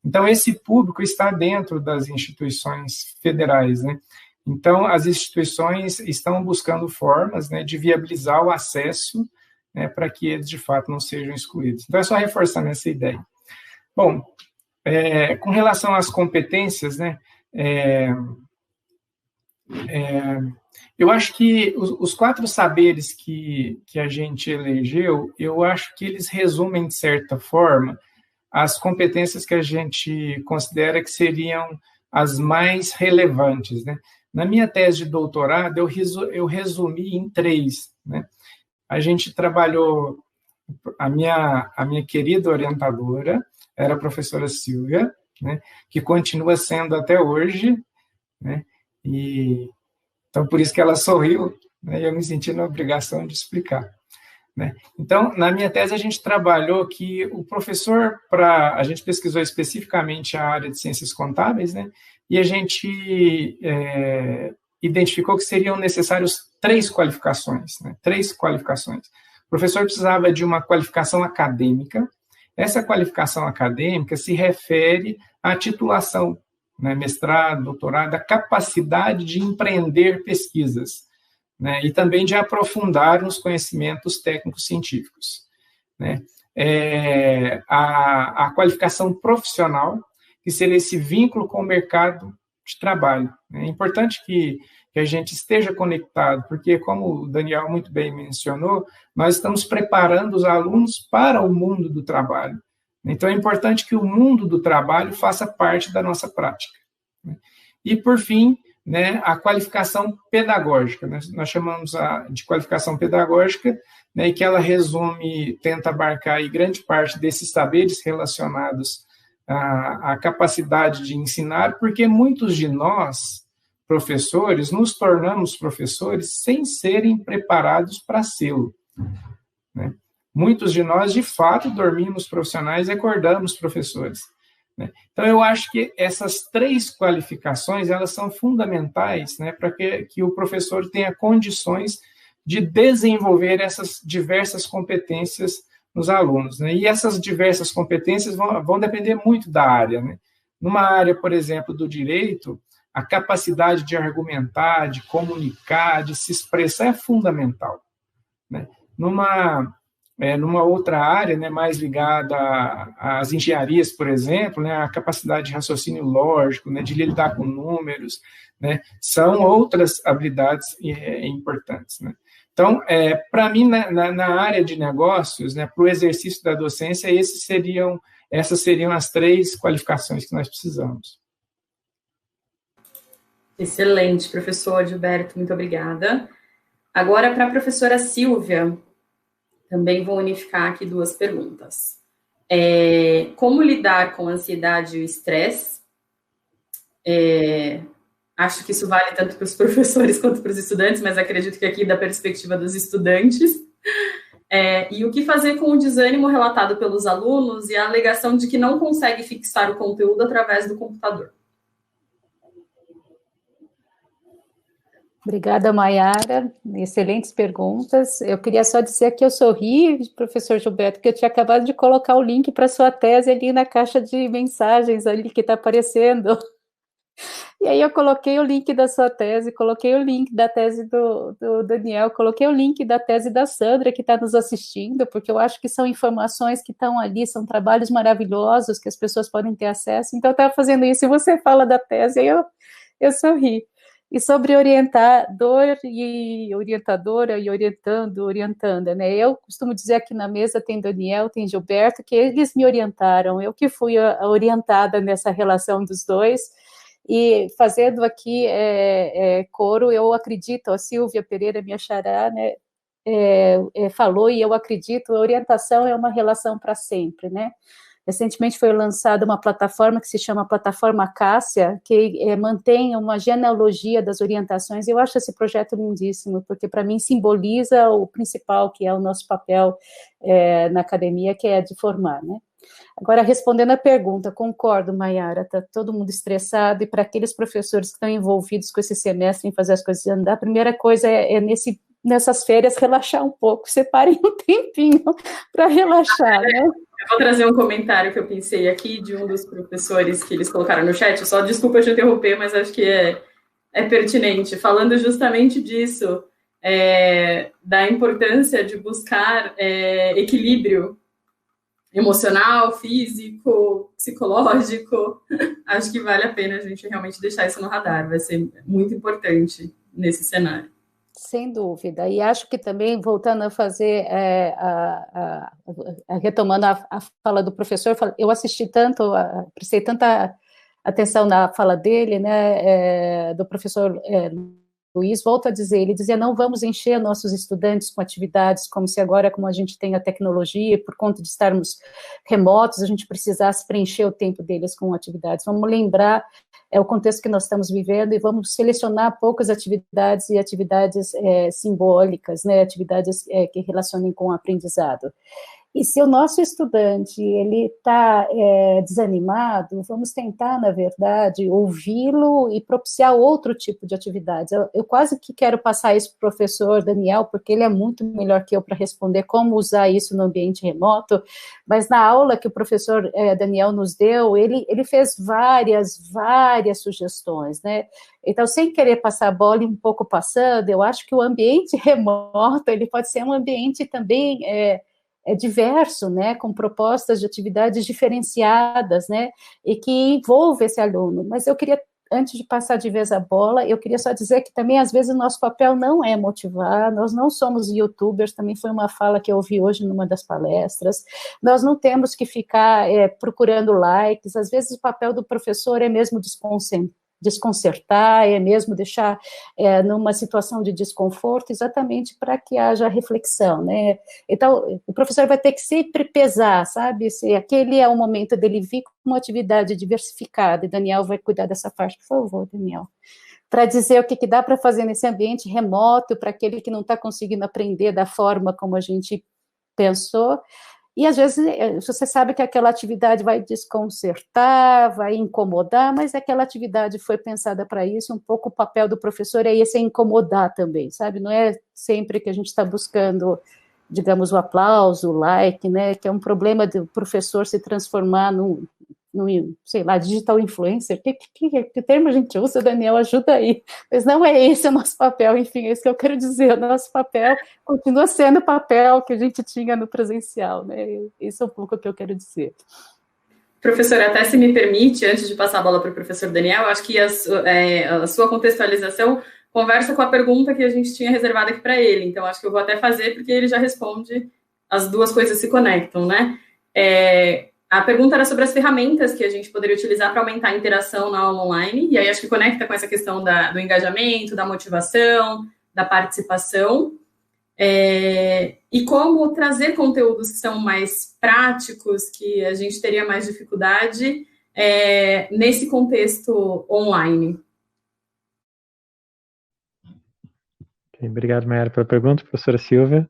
Então, esse público está dentro das instituições federais, né? Então, as instituições estão buscando formas, né, de viabilizar o acesso, né, para que eles, de fato, não sejam excluídos. Então, é só reforçando essa ideia. Bom, com relação às competências, né, Eu acho que os 4 saberes que a gente elegeu, eu acho que eles resumem, de certa forma, as competências que a gente considera que seriam as mais relevantes, né? Na minha tese de doutorado, eu resumi em 3, né? A gente trabalhou, a minha querida orientadora era a professora Silvia, né? Que continua sendo até hoje, né? E então, por isso que ela sorriu, né, e eu me senti na obrigação de explicar, né? Então, na minha tese, a gente trabalhou que o professor, a gente pesquisou especificamente a área de ciências contábeis, né, e a gente identificou que seriam necessários 3 qualificações, né, 3 qualificações. O professor precisava de uma qualificação acadêmica. Essa qualificação acadêmica se refere à titulação, né, mestrado, doutorado, a capacidade de empreender pesquisas, né, e também de aprofundar nos conhecimentos técnicos científicos, né. A qualificação profissional, que seria esse vínculo com o mercado de trabalho. É importante que a gente esteja conectado, porque, como o Daniel muito bem mencionou, nós estamos preparando os alunos para o mundo do trabalho. Então, é importante que o mundo do trabalho faça parte da nossa prática. E, por fim, né, a qualificação pedagógica, né? Nós chamamos de qualificação pedagógica, né, e que ela tenta abarcar aí grande parte desses saberes relacionados à capacidade de ensinar, porque muitos de nós, professores, nos tornamos professores sem serem preparados para sê-lo, né? Muitos de nós, de fato, dormimos profissionais e acordamos professores, né? Então, eu acho que essas 3 qualificações, elas são fundamentais, né, para que o professor tenha condições de desenvolver essas diversas competências nos alunos, né? E essas diversas competências vão depender muito da área, né? Numa área, por exemplo, do direito, a capacidade de argumentar, de comunicar, de se expressar é fundamental, né? Numa outra área, né, mais ligada às engenharias, por exemplo, né, a capacidade de raciocínio lógico, né, de lidar com números, né, são outras habilidades importantes, né? Então, para mim, na área de negócios, né, para o exercício da docência, essas seriam as 3 qualificações que nós precisamos. Excelente, professor Gilberto, muito obrigada. Agora, para a professora Silvia, também vou unificar aqui 2 perguntas. Como lidar com a ansiedade e o estresse? Acho que isso vale tanto para os professores quanto para os estudantes, mas acredito que aqui da perspectiva dos estudantes. E o que fazer com o desânimo relatado pelos alunos e a alegação de que não consegue fixar o conteúdo através do computador? Obrigada, Maiara. Excelentes perguntas. Eu queria só dizer que eu sorri, professor Gilberto, que eu tinha acabado de colocar o link para a sua tese ali na caixa de mensagens ali que está aparecendo. E aí eu coloquei o link da sua tese, coloquei o link da tese do Daniel, coloquei o link da tese da Sandra, que está nos assistindo, porque eu acho que são informações que estão ali, são trabalhos maravilhosos que as pessoas podem ter acesso. Então, eu estava fazendo isso, e você fala da tese, aí eu sorri. E sobre orientador e orientadora, e orientanda, né? Eu costumo dizer aqui na mesa tem Daniel, tem Gilberto, que eles me orientaram, eu que fui a orientada nessa relação dos dois. E fazendo aqui coro, eu acredito, a Silvia Pereira, minha xará, né, falou, e eu acredito, a orientação é uma relação para sempre, né? Recentemente foi lançada uma plataforma que se chama Plataforma Cássia, que mantém uma genealogia das orientações, e eu acho esse projeto lindíssimo, porque para mim simboliza o principal, que é o nosso papel na academia, que é de formar, né? Agora, respondendo a pergunta, concordo, Maiara, está todo mundo estressado, e para aqueles professores que estão envolvidos com esse semestre em fazer as coisas andar, a primeira coisa nessas férias relaxar um pouco, separem um tempinho para relaxar, né? Eu vou trazer um comentário que eu pensei aqui de um dos professores que eles colocaram no chat, só desculpa te interromper, mas acho que é pertinente, falando justamente disso, da importância de buscar equilíbrio emocional, físico, psicológico. Acho que vale a pena a gente realmente deixar isso no radar, vai ser muito importante nesse cenário. Sem dúvida, e acho que também, voltando a fazer, retomando a fala do professor, eu assisti tanto, prestei tanta atenção na fala dele, né, do professor Luiz, volto a dizer, ele dizia, não vamos encher nossos estudantes com atividades, como se agora, como a gente tem a tecnologia, por conta de estarmos remotos, a gente precisasse preencher o tempo deles com atividades. Vamos lembrar o contexto que nós estamos vivendo e vamos selecionar poucas atividades e atividades simbólicas, né, atividades que relacionem com o aprendizado. E se o nosso estudante ele está desanimado, vamos tentar, na verdade, ouvi-lo e propiciar outro tipo de atividades. Eu quase que quero passar isso para o professor Daniel, porque ele é muito melhor que eu para responder como usar isso no ambiente remoto, mas na aula que o professor Daniel nos deu, ele fez várias sugestões, né? Então, sem querer passar a bola e um pouco passando, eu acho que o ambiente remoto, ele pode ser um ambiente também diverso, né, com propostas de atividades diferenciadas, né, e que envolve esse aluno. Mas eu queria, antes de passar de vez a bola, eu queria só dizer que também, às vezes, o nosso papel não é motivar, nós não somos youtubers, também foi uma fala que eu ouvi hoje numa das palestras, nós não temos que ficar procurando likes, às vezes o papel do professor é mesmo desconcertar, é mesmo deixar numa situação de desconforto, exatamente para que haja reflexão, né? Então, o professor vai ter que sempre pesar, sabe? Se aquele é o momento dele vir com uma atividade diversificada, e Daniel vai cuidar dessa parte, por favor, Daniel, para dizer o que dá para fazer nesse ambiente remoto, para aquele que não está conseguindo aprender da forma como a gente pensou. E, às vezes, você sabe que aquela atividade vai desconcertar, vai incomodar, mas aquela atividade foi pensada para isso, um pouco o papel do professor é esse, é incomodar também, sabe? Não é sempre que a gente está buscando, digamos, o aplauso, o like, né? Que é um problema do professor se transformar num sei lá, digital influencer. Que termo a gente usa, Daniel? Ajuda aí. Mas não é esse o nosso papel, enfim, é isso que eu quero dizer. O nosso papel continua sendo o papel que a gente tinha no presencial, né? Isso é um pouco o que eu quero dizer. Professor, até se me permite, antes de passar a bola para o professor Daniel, acho que a sua contextualização conversa com a pergunta que a gente tinha reservado aqui para ele. Então, acho que eu vou até fazer, porque ele já responde, as duas coisas se conectam, né? A pergunta era sobre as ferramentas que a gente poderia utilizar para aumentar a interação na aula online, e aí acho que conecta com essa questão do engajamento, da motivação, da participação, e como trazer conteúdos que são mais práticos, que a gente teria mais dificuldade nesse contexto online. Obrigado, Mayara, pela pergunta, professora Silvia.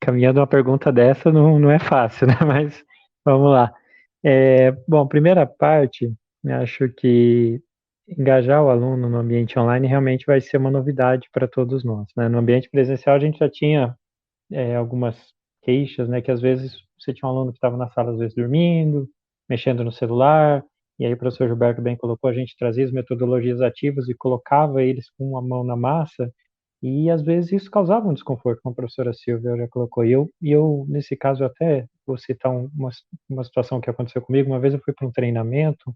Caminhando uma pergunta dessa não é fácil, né? Mas vamos lá. Bom, primeira parte, acho que engajar o aluno no ambiente online realmente vai ser uma novidade para todos nós, né? No ambiente presencial a gente já tinha algumas queixas, né? Que às vezes você tinha um aluno que estava na sala, às vezes dormindo, mexendo no celular, e aí o professor Gilberto bem colocou, a gente trazia as metodologias ativas e colocava eles com a mão na massa, e às vezes isso causava um desconforto, como a professora Silvia já colocou. E eu nesse caso, até vou citar uma situação que aconteceu comigo. Uma vez eu fui para um treinamento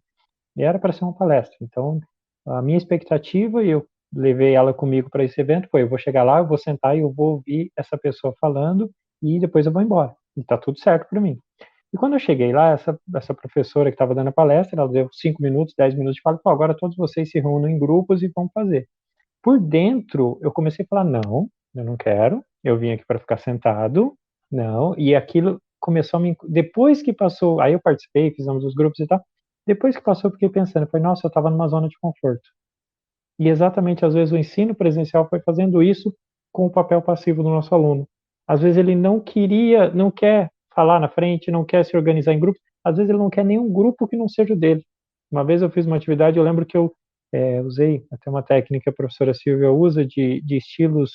e era para ser uma palestra. Então, a minha expectativa, e eu levei ela comigo para esse evento, foi: eu vou chegar lá, eu vou sentar e eu vou ouvir essa pessoa falando e depois eu vou embora. E tá tudo certo para mim. E quando eu cheguei lá, essa professora que estava dando a palestra, ela deu 5 minutos, 10 minutos de fala, pô, agora todos vocês se reúnem em grupos e vão fazer. Por dentro, eu comecei a falar, não, eu não quero, eu vim aqui para ficar sentado, não, e aquilo começou a me... Depois que passou, aí eu participei, fizemos os grupos e tal, depois que passou eu fiquei pensando, foi, nossa, eu estava numa zona de conforto. E exatamente, às vezes, o ensino presencial foi fazendo isso com o papel passivo do nosso aluno. Às vezes ele não quer falar na frente, não quer se organizar em grupos, às vezes ele não quer nenhum grupo que não seja o dele. Uma vez eu fiz uma atividade, eu lembro que eu usei até uma técnica que a professora Silvia usa de estilos,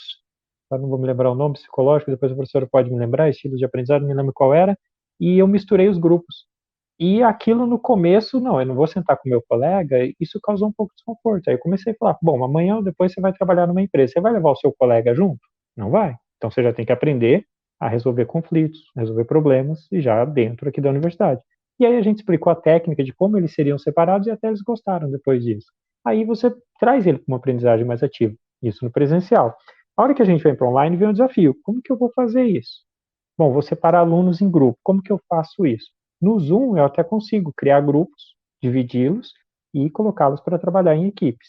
eu não vou me lembrar o nome, psicológico, depois a professora pode me lembrar, estilos de aprendizado, não me lembro qual era, e eu misturei os grupos. E aquilo no começo, não, eu não vou sentar com meu colega, isso causou um pouco de desconforto. Aí eu comecei a falar, bom, amanhã ou depois você vai trabalhar numa empresa, você vai levar o seu colega junto? Não vai. Então você já tem que aprender a resolver conflitos, resolver problemas, e já dentro aqui da universidade. E aí a gente explicou a técnica de como eles seriam separados e até eles gostaram depois disso. Aí você traz ele para uma aprendizagem mais ativa. Isso no presencial. A hora que a gente vem para online, vem um desafio. Como que eu vou fazer isso? Bom, vou separar alunos em grupo. Como que eu faço isso? No Zoom, eu até consigo criar grupos, dividi-los e colocá-los para trabalhar em equipes.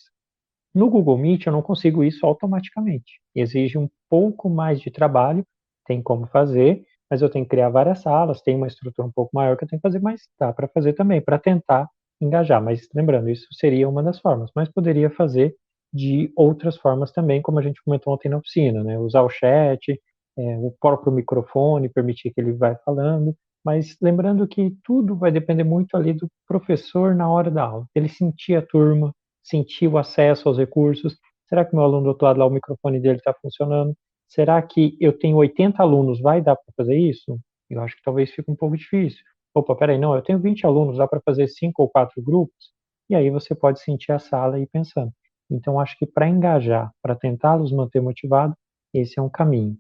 No Google Meet, eu não consigo isso automaticamente. Exige um pouco mais de trabalho, tem como fazer, mas eu tenho que criar várias salas, tem uma estrutura um pouco maior que eu tenho que fazer, mas dá para fazer também, para tentar engajar. Mas lembrando, isso seria uma das formas, mas poderia fazer de outras formas também, como a gente comentou ontem na oficina, né? Usar o chat, o próprio microfone, permitir que ele vá falando, mas lembrando que tudo vai depender muito ali do professor na hora da aula. Ele sentir a turma, sentir o acesso aos recursos. Será que meu aluno do outro lado lá, o microfone dele está funcionando? Será que eu tenho 80 alunos, vai dar para fazer isso? Eu acho que talvez fique um pouco difícil. Opa, peraí, não, eu tenho 20 alunos, dá para fazer 5 ou 4 grupos? E aí você pode sentir a sala e ir pensando. Então, acho que para engajar, para tentá-los manter motivados, esse é um caminho.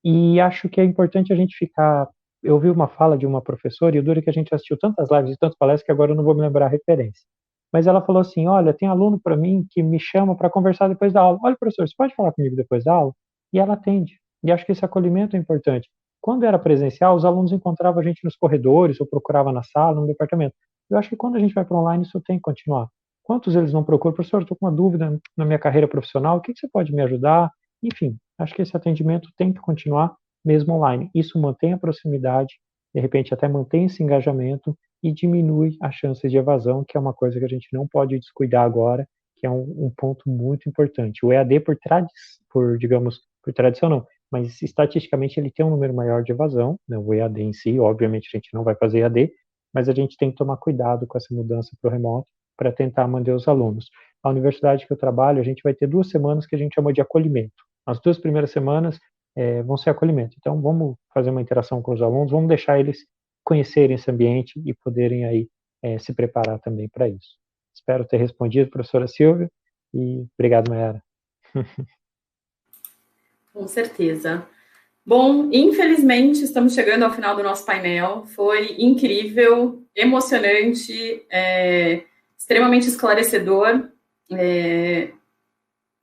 E acho que é importante a gente ficar... Eu ouvi uma fala de uma professora, e o duro é que a gente assistiu tantas lives e tantas palestras que agora eu não vou me lembrar a referência. Mas ela falou assim, olha, tem aluno para mim que me chama para conversar depois da aula. Olha, professor, você pode falar comigo depois da aula? E ela atende. E acho que esse acolhimento é importante. Quando era presencial, os alunos encontravam a gente nos corredores ou procuravam na sala, no departamento. Eu acho que quando a gente vai para online, isso tem que continuar. Quantos eles não procuram? Professor, estou com uma dúvida na minha carreira profissional, o que você pode me ajudar? Enfim, acho que esse atendimento tem que continuar mesmo online. Isso mantém a proximidade, de repente até mantém esse engajamento e diminui as chances de evasão, que é uma coisa que a gente não pode descuidar agora, que é um ponto muito importante. O EAD, por tradição não, mas estatisticamente ele tem um número maior de evasão, né? O EAD em si, obviamente a gente não vai fazer EAD, mas a gente tem que tomar cuidado com essa mudança para o remoto, para tentar manter os alunos. A universidade que eu trabalho, a gente vai ter 2 semanas que a gente chama de acolhimento. As 2 primeiras semanas vão ser acolhimento. Então, vamos fazer uma interação com os alunos, vamos deixar eles conhecerem esse ambiente e poderem aí se preparar também para isso. Espero ter respondido, professora Silvia, e obrigado, Mayara. Com certeza. Bom, infelizmente, estamos chegando ao final do nosso painel. Foi incrível, emocionante, extremamente esclarecedor.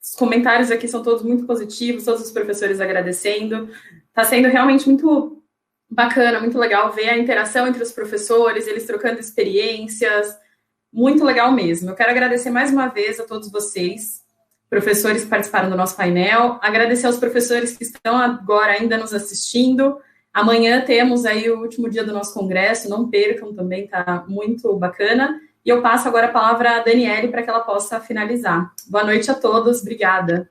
Os comentários aqui são todos muito positivos, todos os professores agradecendo. Está sendo realmente muito bacana, muito legal ver a interação entre os professores, eles trocando experiências. Muito legal mesmo. Eu quero agradecer mais uma vez a todos vocês, professores que participaram do nosso painel, agradecer aos professores que estão agora ainda nos assistindo. Amanhã temos aí o último dia do nosso congresso, não percam também, tá muito bacana. E eu passo agora a palavra à Daniele para que ela possa finalizar. Boa noite a todos, obrigada.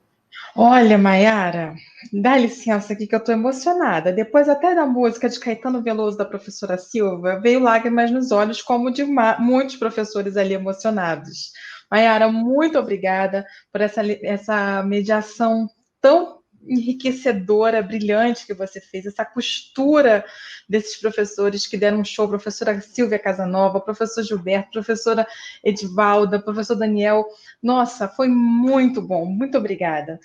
Olha, Mayara, dá licença aqui que eu estou emocionada. Depois até da música de Caetano Veloso da professora Silva, veio lágrimas nos olhos, como de muitos professores ali emocionados. Mayara, muito obrigada por essa mediação tão enriquecedora, brilhante que você fez, essa costura desses professores que deram um show, professora Silvia Casanova, professor Gilberto, professora Edivalda, professor Daniel. Nossa, foi muito bom, muito obrigada.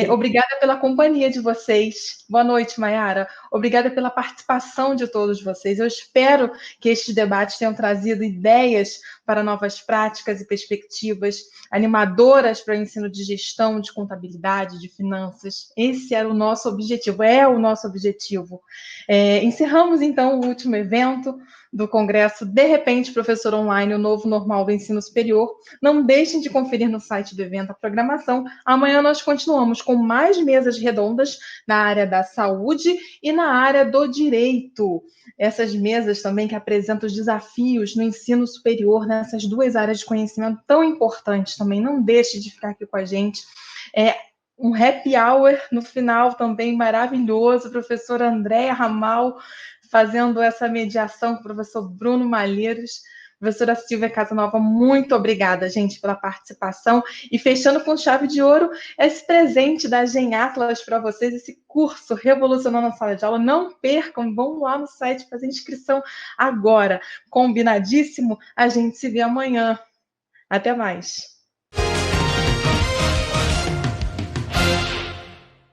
Obrigada pela companhia de vocês. Boa noite, Mayara. Obrigada pela participação de todos vocês. Eu espero que estes debates tenham trazido ideias para novas práticas e perspectivas animadoras para o ensino de gestão, de contabilidade, de finanças. Esse era o nosso objetivo, é o nosso objetivo. Encerramos, então, o último evento do Congresso De Repente Professor Online, o novo normal do ensino superior. Não deixem de conferir no site do evento a programação. Amanhã nós continuamos com mais mesas redondas na área da saúde e na área do direito. Essas mesas também que apresentam os desafios no ensino superior, nessas 2 áreas de conhecimento tão importantes também. Não deixe de ficar aqui com a gente. Um happy hour no final também maravilhoso, professora Andréa Ramal fazendo essa mediação com o professor Bruno Malheiros, professora Silvia Casanova, muito obrigada, gente, pela participação. E fechando com chave de ouro, esse presente da Gen Atlas para vocês, esse curso Revolucionando a Sala de Aula. Não percam, vão lá no site fazer inscrição agora. Combinadíssimo? A gente se vê amanhã. Até mais.